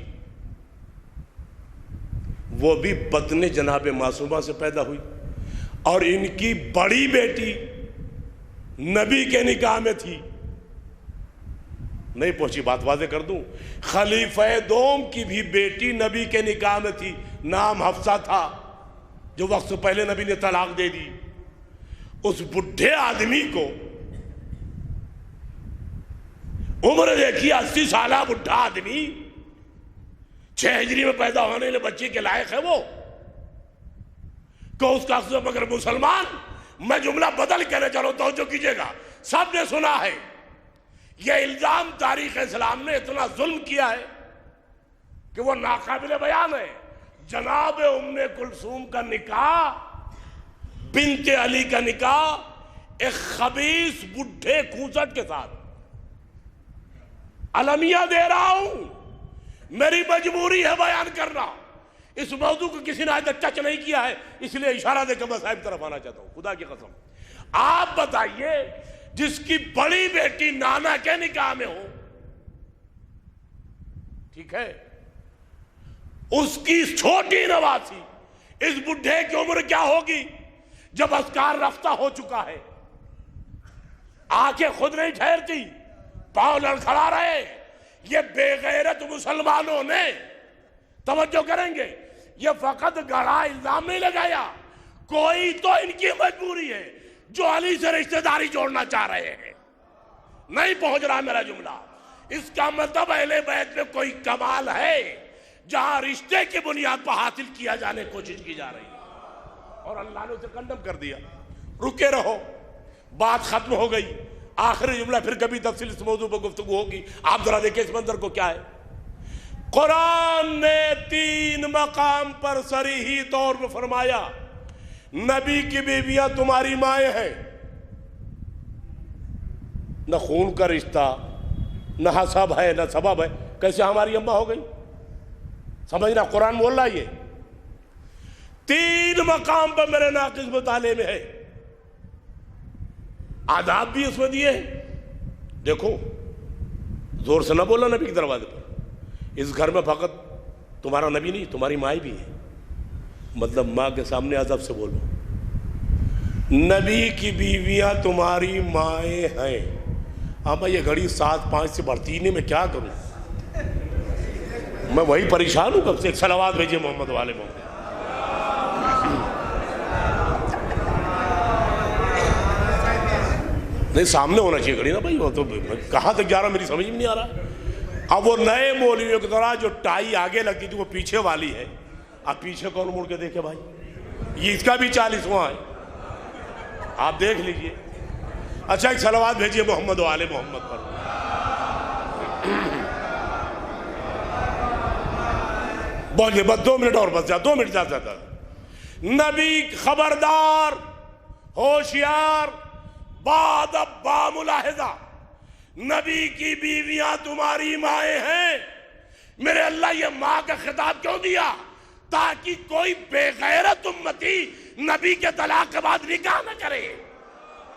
Speaker 1: وہ بھی بطن جناب معصومہ سے پیدا ہوئی، اور ان کی بڑی بیٹی نبی کے نکاح میں تھی. نہیں پہنچی بات واضح کر دوں، خلیفہ دوم کی بھی بیٹی نبی کے نکاح میں تھی، نام حفصہ تھا، جو وقت سے پہلے نبی نے طلاق دے دی. اس بڈھے آدمی کو عمر دیکھی 80 سالہ بڈھا آدمی 6 ہجری میں پیدا ہونے والے بچے کے لائق ہے وہ کہ اس کا مگر مسلمان. میں جملہ بدل کہنے چلو توجہ کیجئے گا، سب نے سنا ہے یہ الزام تاریخ اسلام نے اتنا ظلم کیا ہے کہ وہ ناقابل بیان ہے. جناب ام کلثوم کا نکاح، بنت علی کا نکاح ایک خبیث بڈھے کھوسٹ کے ساتھ المیہ دے رہا ہوں، میری مجبوری ہے بیان کرنا. اس موضوع کو کسی نے آج تک ٹچ نہیں کیا ہے، اس لیے اشارہ دے کے میں صاحب طرف آنا چاہتا ہوں. خدا کی قسم آپ بتائیے، جس کی بڑی بیٹی نانا کے نکاح میں ہو، ٹھیک ہے، اس کی چھوٹی نواسی، اس بڈھے کی عمر کیا ہوگی جب اذکار رفتہ ہو چکا ہے، آنکھیں خود نہیں ٹھہرتی، پاؤں لڑکھڑا رہے. یہ بے غیرت مسلمانوں نے، توجہ کریں گے، یہ فقط گڑھا الزام نہیں لگایا، کوئی تو ان کی مجبوری ہے جو علی سے رشتہ داری جوڑنا چاہ رہے ہیں. نہیں پہنچ رہا میرا جملہ. اس کا مطلب اہل بیت میں کوئی کمال ہے جہاں رشتے کی بنیاد پر حاصل کیا جانے کی کوشش کی جا رہی ہے، اور اللہ نے اسے کنڈم کر دیا. رکے رہو، بات ختم ہو گئی. آخری جملہ، پھر کبھی تفصیل اس موضوع پر گفتگو ہوگی. آپ ذرا دیکھیں اس منظر کو، کیا ہے. قرآن نے 3 مقام پر صریحی طور پر فرمایا نبی کی بیویاں تمہاری مائیں ہیں. نہ خون کا رشتہ، نہ حسب ہے، نہ سبب ہے، کیسے ہماری اماں ہو گئی؟ سمجھنا، قرآن بول رہا ہے. یہ 3 مقام پر میرے ناقص مطالعے میں ہے. آداب بھی اس میں دیے ہیں. دیکھو، زور سے نہ بولنا نبی کے دروازے پر. اس گھر میں فقط تمہارا نبی نہیں، تمہاری ماں بھی ہے. مطلب ماں کے سامنے ادب سے بولو. نبی کی بیویاں تمہاری مائیں ہیں. میں یہ گھڑی 7:05 سے بڑھتی نہیں، میں کیا کروں؟ میں وہی پریشان ہوں کب سے. ایک صلوات بھیجیے محمد والے محمد. نہیں، سامنے ہونا چاہیے گھڑی نا بھائی. وہ تو کہاں تک جا رہا میری سمجھ میں نہیں آ رہا. اب وہ نئے مولویوں کی طرح جو ٹائی آگے لگتی تھی وہ پیچھے والی ہے. اب پیچھے کون مڑ کے دیکھے بھائی؟ یہ اس کا بھی 40واں ہے، آپ دیکھ لیجئے. اچھا، ایک صلوات بھیجیے محمد و آل محمد پر. بس 2 منٹ اور بس جا، 2 منٹ جاتا تھا. نبی خبردار، ہوشیار، بادب با ملاحظہ، نبی کی بیویاں تمہاری مائیں ہیں. میرے اللہ یہ ماں کا خطاب کیوں دیا؟ تاکہ کوئی بے غیرت امتی نبی کے طلاق کے بعد نکاح نہ کرے.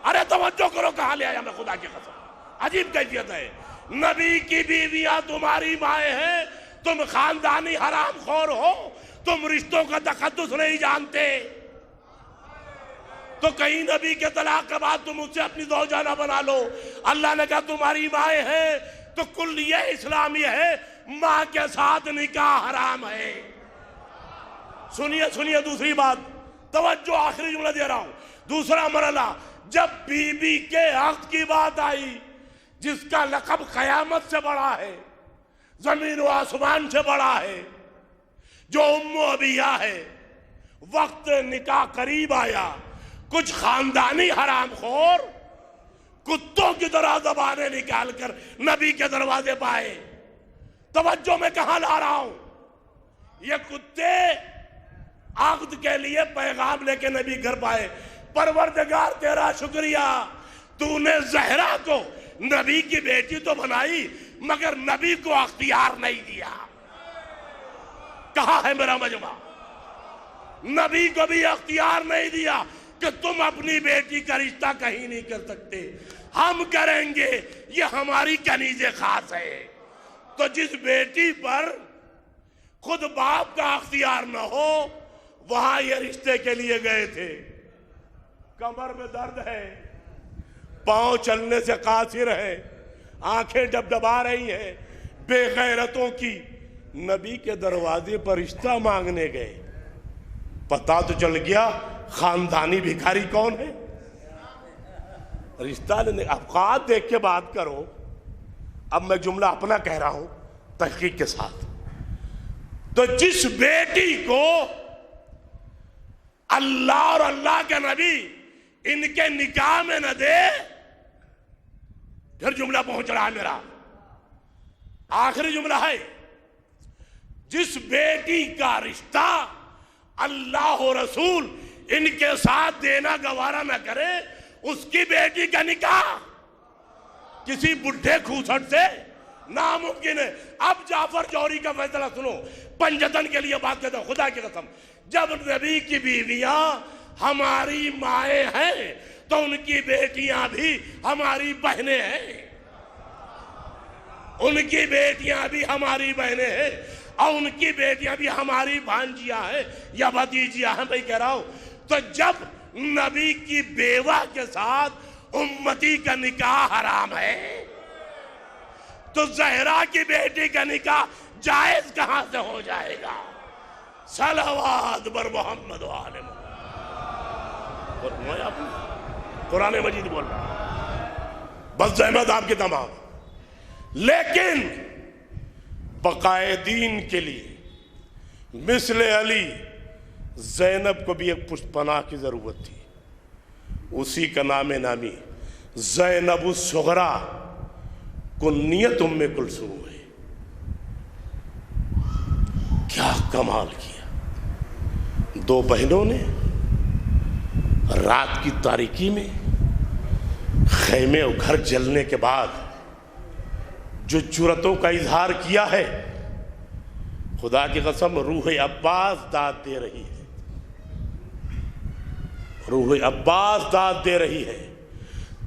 Speaker 1: ارے توجہ کرو، کہاں لے آیا میں خدا کی قسم. عجیب کیفیت ہے. نبی کی بیویاں تمہاری مائیں ہیں. تم خاندانی حرام خور ہو، تم رشتوں کا تقدس نہیں جانتے، تو کہیں نبی کے طلاق کے بعد تم اسے اپنی زوجہ نہ بنا لو. اللہ نے کہا تمہاری مائیں ہیں، تو کلیہ اسلامی ہے، ماں کے ساتھ نکاح حرام ہے. سنیے دوسری بات، توجہ، آخری جملہ دے رہا ہوں. دوسرا مرحلہ، جب بی بی کے حق کی بات آئی، جس کا لقب قیامت سے بڑا ہے، زمین و آسمان سے بڑا ہے، جو ام و ابیہ ہے، وقت نکاح قریب آیا. کچھ خاندانی حرام خور کتوں کی طرح زبانیں نکال کر نبی کے دروازے پائے. توجہ میں کہاں لا رہا ہوں؟ یہ کتے عقد کے لیے پیغام لے کے نبی گھر پائے. پروردگار تیرا شکریہ، تو نے زہرا کو نبی کی بیٹی تو بنائی مگر نبی کو اختیار نہیں دیا. کہاں ہے میرا مجمع؟ نبی کو بھی اختیار نہیں دیا کہ تم اپنی بیٹی کا رشتہ کہیں نہیں کر سکتے، ہم کریں گے، یہ ہماری کنیز خاص ہے. تو جس بیٹی پر خود باپ کا اختیار نہ ہو، وہاں یہ رشتے کے لیے گئے تھے. کمر میں درد ہے، پاؤں چلنے سے قاصر ہے، آنکھیں ڈبڈبا رہی ہیں، بے غیرتوں کی نبی کے دروازے پر رشتہ مانگنے گئے. پتہ تو چل گیا خاندانی بھکاری کون ہے. رشتہ لینے، اوقات دیکھ کے بات کرو. اب میں جملہ اپنا کہہ رہا ہوں تحقیق کے ساتھ. تو جس بیٹی کو اللہ اور اللہ کے نبی ان کے نکاح میں نہ دے، پھر جملہ پہنچ رہا ہے میرا آخری جملہ ہے، جس بیٹی کا رشتہ اللہ و رسول ان کے ساتھ دینا گوارا نہ کرے، اس کی بیٹی کا نکاح کسی بڈھے کھوسٹ سے ناممکن ہے۔ اب جعفر جوہری کا فیصلہ سنو، پنجتن کے لیے بات کہتا ہوں خدا کی قسم، جب نبی کی بیویاں ہماری مائیں ہیں تو ان کی بیٹیاں بھی ہماری بہنیں ہیں، ان کی بیٹیاں بھی ہماری بہنیں ہیں، اور ان کی بیٹیاں بھی ہماری بھانجیاں ہیں یا بھتیجیاں ہیں۔ میں کہہ رہا ہوں تو جب نبی کی بیوہ کے ساتھ امتی کا نکاح حرام ہے تو زہرا کی بیٹی کا نکاح جائز کہاں سے ہو جائے گا؟ صلوات بر محمد و آل محمد۔ قرآن مجید بول رہا، بس زحمت آپ کی تمام، لیکن بقائے دین کے لیے مثل علی زینب کو بھی ایک پشت پناہ کی ضرورت تھی، اسی کا نام نامی زینب الصغریٰ کنیت ام کلثوم ہے۔ کیا کمال کیا! دو بہنوں نے رات کی تاریکی میں خیمے اور گھر جلنے کے بعد جو جرأتوں کا اظہار کیا ہے، خدا کی قسم روح عباس داد دے رہی ہے، روح عباس داد دے رہی ہے۔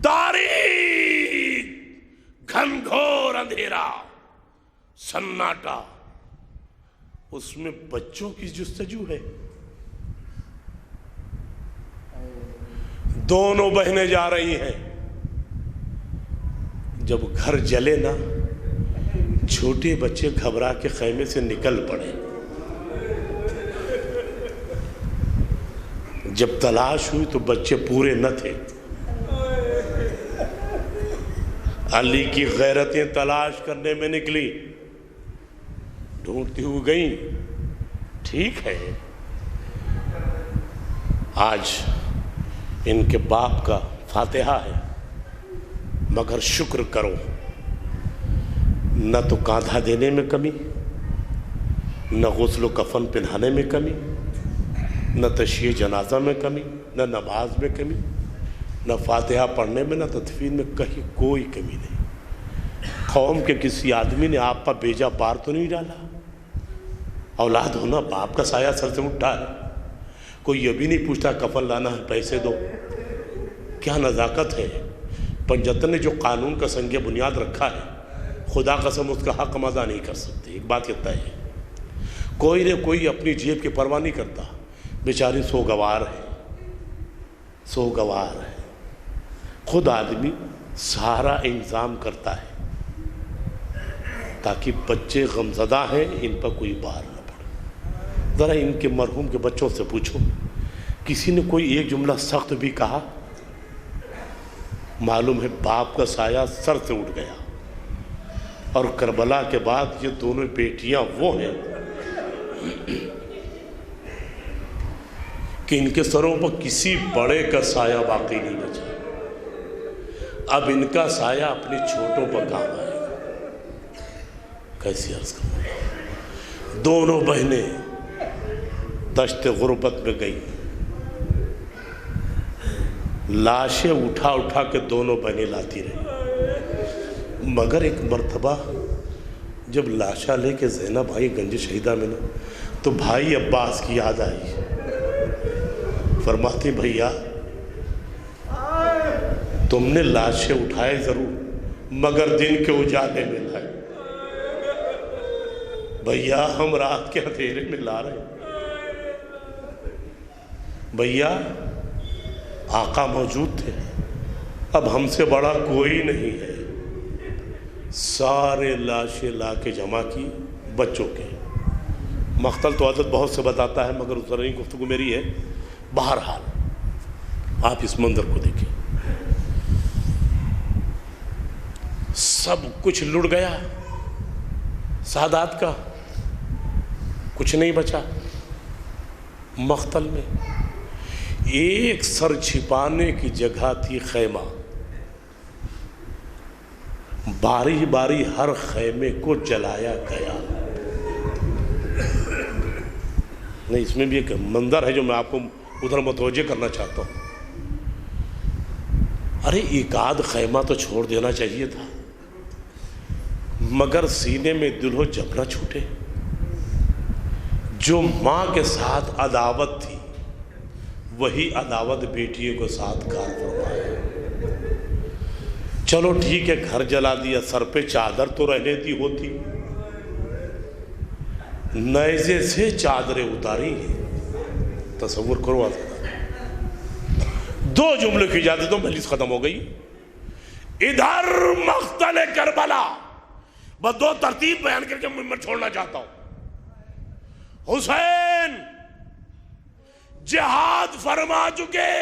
Speaker 1: تاریک گھنگھور اندھیرا سناٹا، اس میں بچوں کی جستجو ہے۔ دونوں بہنیں جا رہی ہیں، جب گھر جلے نا چھوٹے بچے گھبرا کے خیمے سے نکل پڑے۔ جب تلاش ہوئی تو بچے پورے نہ تھے۔ علی کی غیرتیں تلاش کرنے میں نکلی، ڈھونڈتی ہوئی گئیں، ٹھیک ہے آج ان کے باپ کا فاتحہ ہے، مگر شکر کرو نہ تو کاندھا دینے میں کمی، نہ غسل و کفن پہنانے میں کمی، نہ تشییع جنازہ میں کمی، نہ نماز میں کمی، نہ فاتحہ پڑھنے میں، نہ تدفین میں، کہیں کوئی کمی نہیں۔ قوم کے کسی آدمی نے آپ پر بیجا بار تو نہیں ڈالا؟ اولاد ہونا باپ کا سایہ سر سے اٹھا ہے، کوئی یہ بھی نہیں پوچھتا کفن لانا ہے پیسے دو۔ کیا نزاکت ہے! پنجتن نے جو قانون کا سنگ بنیاد رکھا ہے، خدا قسم اس کا حق مزہ نہیں کر سکتے۔ ایک بات کہتا ہے، کوئی نہ کوئی اپنی جیب کی پرواہ نہیں کرتا، بیچاری سوگوار ہے، سوگوار ہے۔ خود آدمی سارا انتظام کرتا ہے تاکہ بچے غمزدہ ہیں، ان پر کوئی بار نہ پڑے۔ ذرا ان کے مرحوم کے بچوں سے پوچھو، کسی نے کوئی ایک جملہ سخت بھی کہا؟ معلوم ہے باپ کا سایہ سر سے اٹھ گیا۔ اور کربلا کے بعد یہ دونوں بیٹیاں وہ ہیں کہ ان کے سروں پر کسی بڑے کا سایہ باقی نہیں بچا۔ اب ان کا سایہ اپنے چھوٹوں پر کام آئے گا۔ کیسی عرض کروں، دونوں بہنیں دشت غربت میں گئیں، لاشیں اٹھا اٹھا کے دونوں بہنیں لاتی رہی، مگر ایک مرتبہ جب لاشا لے کے زینب آئی گنج شہیدہ میں نا، تو بھائی عباس کی یاد آئی۔ فرماتی بھیا تم نے لاشیں اٹھائے ضرور مگر دن کے اجالے میں لائے، بھیا ہم رات کے اندھیرے میں لا رہے ہیں، بھیا آقا موجود تھے، اب ہم سے بڑا کوئی نہیں ہے۔ سارے لاشیں لا کے جمع کی بچوں کے۔ مقتل تو حضرت بہت سے بتاتا ہے مگر اس طرح ہی گفتگو میری ہے۔ بہرحال آپ اس منظر کو دیکھیں، سب کچھ لڑ گیا، سادات کا کچھ نہیں بچا۔ مقتل میں ایک سر چھپانے کی جگہ تھی خیمہ، باری باری ہر خیمے کو جلایا گیا۔ نہیں، اس میں بھی ایک منظر ہے جو میں آپ کو ادھر متوجہ کرنا چاہتا ہوں۔ ارے ایک آدھ خیمہ تو چھوڑ دینا چاہیے تھا، مگر سینے میں دل و جب نہ چھوٹے۔ جو ماں کے ساتھ عداوت تھی وہی عداوت بیٹیوں کو ساتھ کار فرمائے۔ چلو ٹھیک ہے، گھر جلا دیا، سر پہ چادر تو رہنے دی ہوتی، نیزے سے چادریں اتاری ہیں۔ تصور کرو آپ، دو جملے کی اجازت دو، مجلس ختم ہو گئی۔ ادھر مقتل کربلا، بس دو ترتیب بیان کر کے میں چھوڑنا چاہتا ہوں۔ حسین جہاد فرما چکے،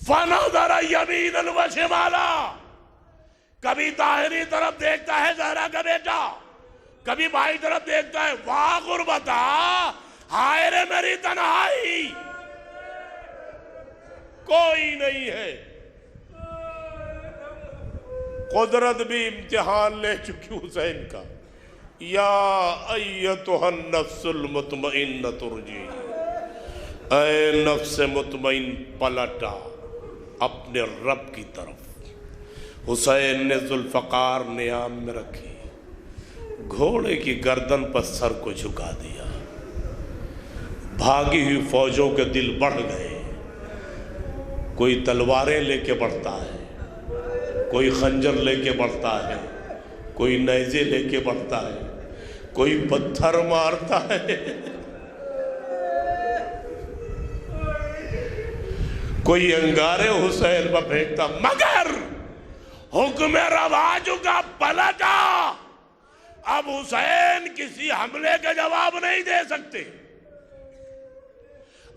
Speaker 1: فنظر یمینا و شمالا، کبھی طاہری طرف دیکھتا ہے زہرا کا بیٹا، کبھی بھائی طرف دیکھتا ہے، واہ غربتا، ہائے رے میری تنہائی، کوئی نہیں ہے۔ قدرت بھی امتحان لے چکی حسین کا۔ یا ایتھا النفس المطمئنۃ ارجعی، اے نفس مطمئن پلٹا اپنے رب کی طرف۔ حسین نے ذوالفقار نیام میں رکھی، گھوڑے کی گردن پر سر کو جھکا دیا۔ بھاگی ہوئی فوجوں کے دل بڑھ گئے، کوئی تلواریں لے کے بڑھتا ہے، کوئی خنجر لے کے بڑھتا ہے، کوئی نیزے لے کے بڑھتا ہے، کوئی پتھر مارتا ہے، کوئی انگارے حسین پر پھینکتا، مگر حکم رواج کا پلٹا۔ اب حسین کسی حملے کا جواب نہیں دے سکتے،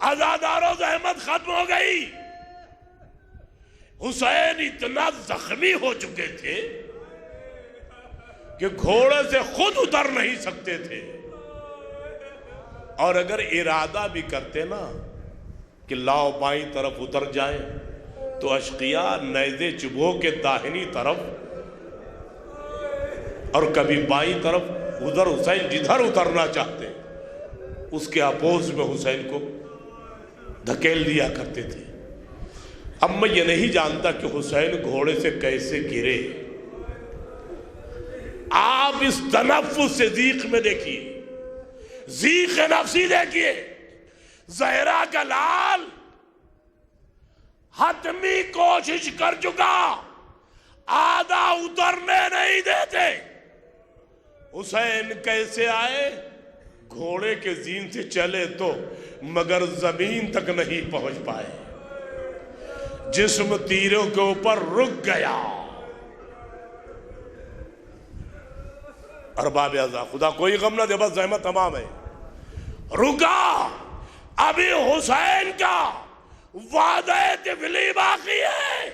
Speaker 1: عزاداروں زحمت ختم ہو گئی۔ حسین اتنا زخمی ہو چکے تھے کہ گھوڑے سے خود اتر نہیں سکتے تھے، اور اگر ارادہ بھی کرتے نا کہ لاؤ بائیں طرف اتر جائیں، تو اشقیاء نیزے چبو کے داہنی طرف اور کبھی بائیں طرف، ادھر حسین جدھر اترنا چاہتے اس کے اپوز میں حسین کو دھکیل دیا کرتے تھے۔ اب میں یہ نہیں جانتا کہ حسین گھوڑے سے کیسے گرے، آپ اس تنفس سے ذیق میں دیکھیے، ذیق نفسی دیکھیے۔ زہرا کا لال حتمی کوشش کر چکا، آدھا اترنے نہیں دیتے۔ حسین کیسے آئے؟ گھوڑے کے زین سے چلے تو، مگر زمین تک نہیں پہنچ پائے، جسم تیروں کے اوپر رک گیا۔ ارباب اعضاء، خدا کوئی غم نہ دے، بس زحمت تمام ہے، رکا۔ ابھی حسین کا وعدہ طفلی باقی ہے،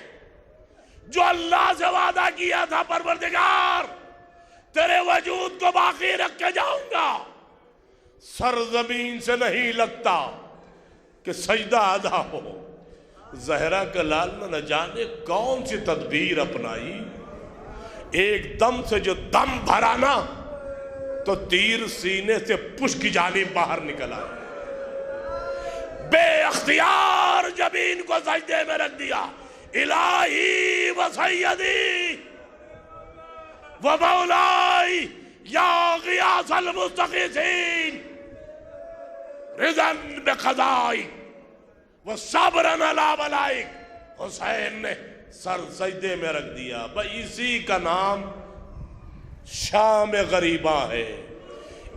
Speaker 1: جو اللہ سے وعدہ کیا تھا، پروردگار تیرے وجود کو باقی رکھ کے جاؤں گا۔ سرزمین سے نہیں لگتا کہ سجدہ ادا ہو۔ زہرا کا لال نہ جانے کون سی تدبیر اپنائی، ایک دم سے جو دم بھرا نا تو تیر سینے سے پش کی جانب باہر نکل آئے، بے اختیار جبین کو سجدے میں رکھ دیا۔ الہی و سیدی و مولائی یا غیاث المستغیثین، رضا بقضائک و صبرا علی بلائک۔ حسین نے سر سجدے میں رکھ دیا۔ بھئی اسی کا نام شام غریبہ ہے۔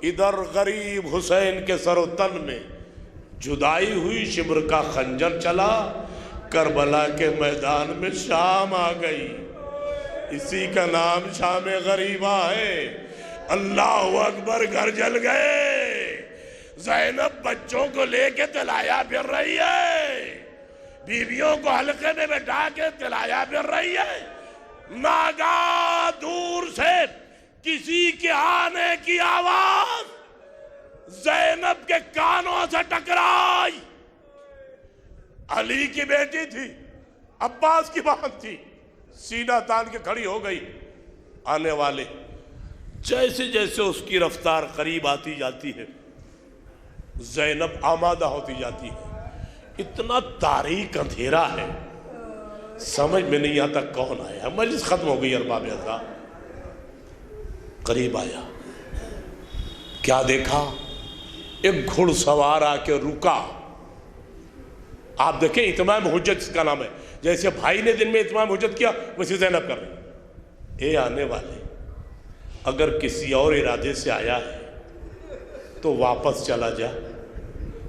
Speaker 1: ادھر غریب حسین کے سر و تن میں جدائی ہوئی، شبر کا خنجر چلا، کربلا کے میدان میں شام آ گئی۔ اسی کا نام شام غریبہ ہے۔ اللہ اکبر، گھر جل گئے۔ زینب بچوں کو لے کے تلایا پھر رہی ہے، بیویوں کو حلقے میں بٹھا کے تلایا پھر رہی ہے۔ ناگاہ دور سے کسی کے آنے کی آواز زینب کے کانوں سے ٹکرائی۔ علی کی بیٹی تھی، عباس کی بہن تھی، سینہ تان کے کھڑی ہو گئی۔ آنے والے جیسے جیسے اس کی رفتار قریب آتی جاتی ہے، زینب آمادہ ہوتی جاتی ہے۔ اتنا تاریک اندھیرا ہے، سمجھ میں نہیں آتا کون آیا۔ مجلس ختم ہو گئی، ارباب اعضاء قریب آیا، کیا دیکھا؟ ایک گھڑ سوار آ کے رکا۔ آپ دیکھیں اتمام حجت اس کا نام ہے، جیسے بھائی نے دن میں اتمام حجت کیا ویسے زینب کر رہی۔ اے آنے والے، اگر کسی اور ارادے سے آیا ہے تو واپس چلا جا،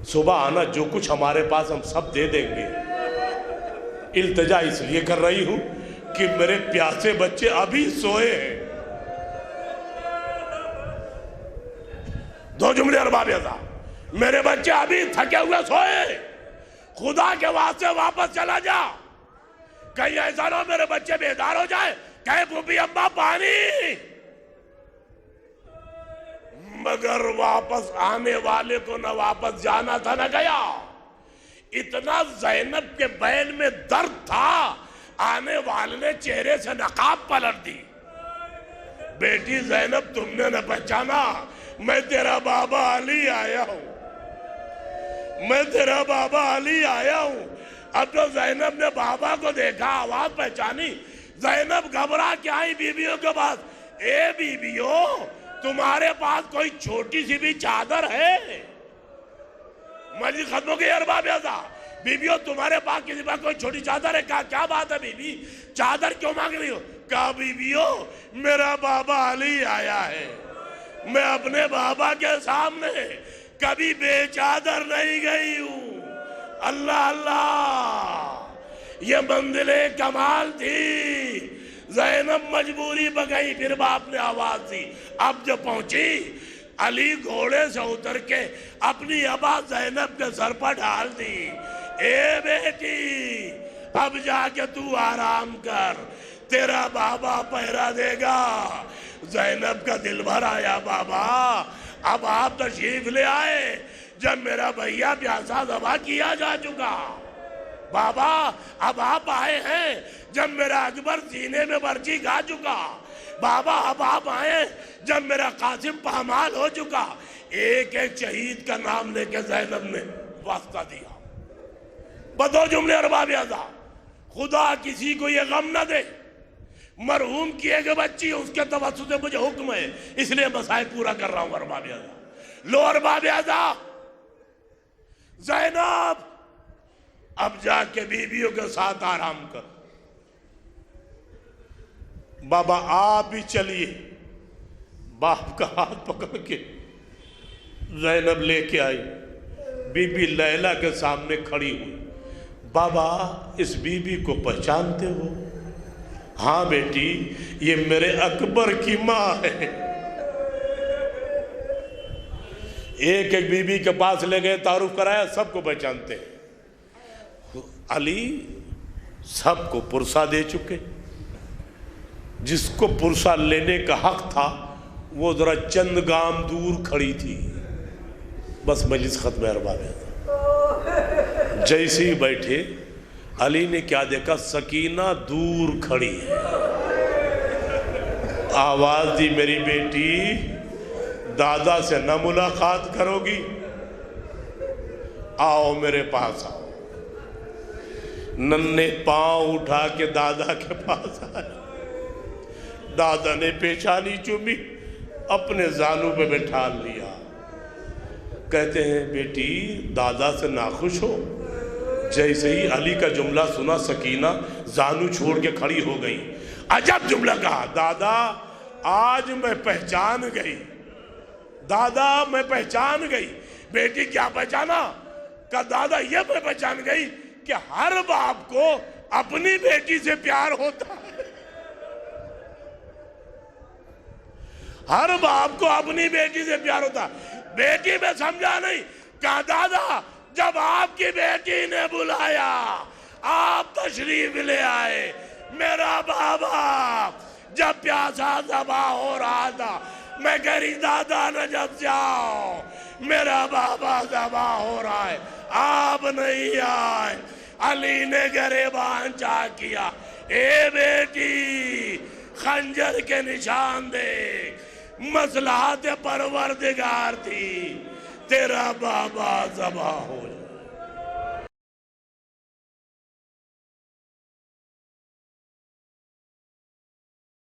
Speaker 1: صبح آنا، جو کچھ ہمارے پاس ہم سب دے دیں گے۔ التجا اس لیے کر رہی ہوں کہ میرے پیاسے بچے ابھی سوئے ہیں۔ دو جملے ارباب اعضاء، میرے بچے ابھی تھکے ہوئے سوئے، خدا کے واسطے واپس چلا جا، کہیں ایسا نہ میرے بچے بیدار ہو جائے کہے پھوپھی ابا پانی۔ مگر واپس آنے والے کو نہ واپس جانا تھا نہ گیا۔ اتنا زینب کے بیل میں درد تھا، آنے والے نے چہرے سے نقاب پلٹ دی۔ بیٹی زینب، تم نے نہ پہچانا، میں تیرا بابا علی آیا ہوں، میں تیرا بابا علی آیا ہوں۔ اب تو زینب نے بابا کو دیکھا، آواز پہچانی، زینب گھبرا کے آئی بیویوں کے پاس، اے بیویوں، تمہارے پاس کوئی چھوٹی سی بھی چادر ہے؟ مجلس ختم ہو گئی ارباب اعضاء، بیویوں تمہارے پاس کسی پاس کوئی چھوٹی چادر ہے؟ کہا کیا بات ہے بیوی، چادر کیوں مانگ رہی ہو؟ کہا بیویوں میرا بابا علی آیا ہے، میں اپنے بابا کے سامنے کبھی بے چادر نہیں گئی ہوں۔ اللہ اللہ، یہ منزل کمال تھی۔ زینب مجبوری بگئی، پھر باپ نے آواز دی۔ اب جب پہنچی، علی گھوڑے سے اتر کے اپنی ابا زینب کے سر پر ڈال دی۔ اے بیٹی، اب جا کے تو آرام کر، تیرا بابا پہرا دے گا۔ زینب کا دل بھر آیا، بابا اب آپ تشریف لے آئے جب میرا بھیا پیاسا ذبح کیا جا چکا، بابا اب آپ آئے ہیں جب میرا اکبر سینے میں برچی کھا چکا، بابا اب آپ آئے جب میرا قاسم پامال ہو چکا۔ ایک ایک شہید کا نام لے کے زینب نے واسطہ دیا۔ بدو جملے ارباب اعضاء، خدا کسی کو یہ غم نہ دے، مرحوم کی ایک بچی اس کے توسط سے مجھے حکم ہے، اس لیے مسائل پورا کر رہا ہوں ارباب اعضاء۔ لو ارباب اعضاء، زینب اب جا کے بیویوں کے ساتھ آرام کر، بابا آپ بھی چلیے۔ باپ کا ہاتھ پکڑ کے زینب لے کے آئی، بی بی لیلا کے سامنے کھڑی ہوئی۔ بابا اس بی بی کو پہچانتے ہو؟ ہاں بیٹی، یہ میرے اکبر کی ماں ہے۔ ایک ایک بی بی کے پاس لے گئے، تعارف کرایا، سب کو پہچانتے ہیں۔ علی سب کو پرسہ دے چکے، جس کو پرسہ لینے کا حق تھا وہ ذرا چند گام دور کھڑی تھی۔ بس مجلس ختم ارباب اعضاء، جیسے ہی بیٹھے علی نے کیا دیکھا؟ سکینہ دور کھڑی ہے۔ آواز دی، میری بیٹی دادا سے نہ ملاقات کرو گی؟ آؤ میرے پاس آؤ۔ ننھے پاؤں اٹھا کے دادا کے پاس آئے، دادا نے پیشانی چومی، اپنے زانو پہ بٹھا لیا۔ کہتے ہیں بیٹی دادا سے ناخوش ہو؟ جیسے ہی علی کا جملہ سنا، سکینہ زانو چھوڑ کے کھڑی ہو گئی۔ عجب جملہ کہا، دادا آج میں پہچان گئی، دادا میں پہچان گئی۔ بیٹی کیا پہچانا؟ کہا دادا یہ میں پہچان گئی کہ ہر باپ کو اپنی بیٹی سے پیار ہوتا ہے، ہر باپ کو اپنی بیٹی سے پیار ہوتا ہے۔ بیٹی میں سمجھا نہیں۔ کہا دادا جب آپ کی بیٹی نے بلایا آپ تشریف لے آئے، میرا بابا جب پیاسا ذبح ہو رہا تھا میں کہہ رہی دادا نجف جاؤ، میرا بابا ذبح ہو رہا ہے، آپ نہیں آئے۔ علی نے گریبان چاک کیا، اے بیٹی خنجر کے نشان دے، مصلحت پروردگار تھی، تیرا بابا ذبح ہو جائے۔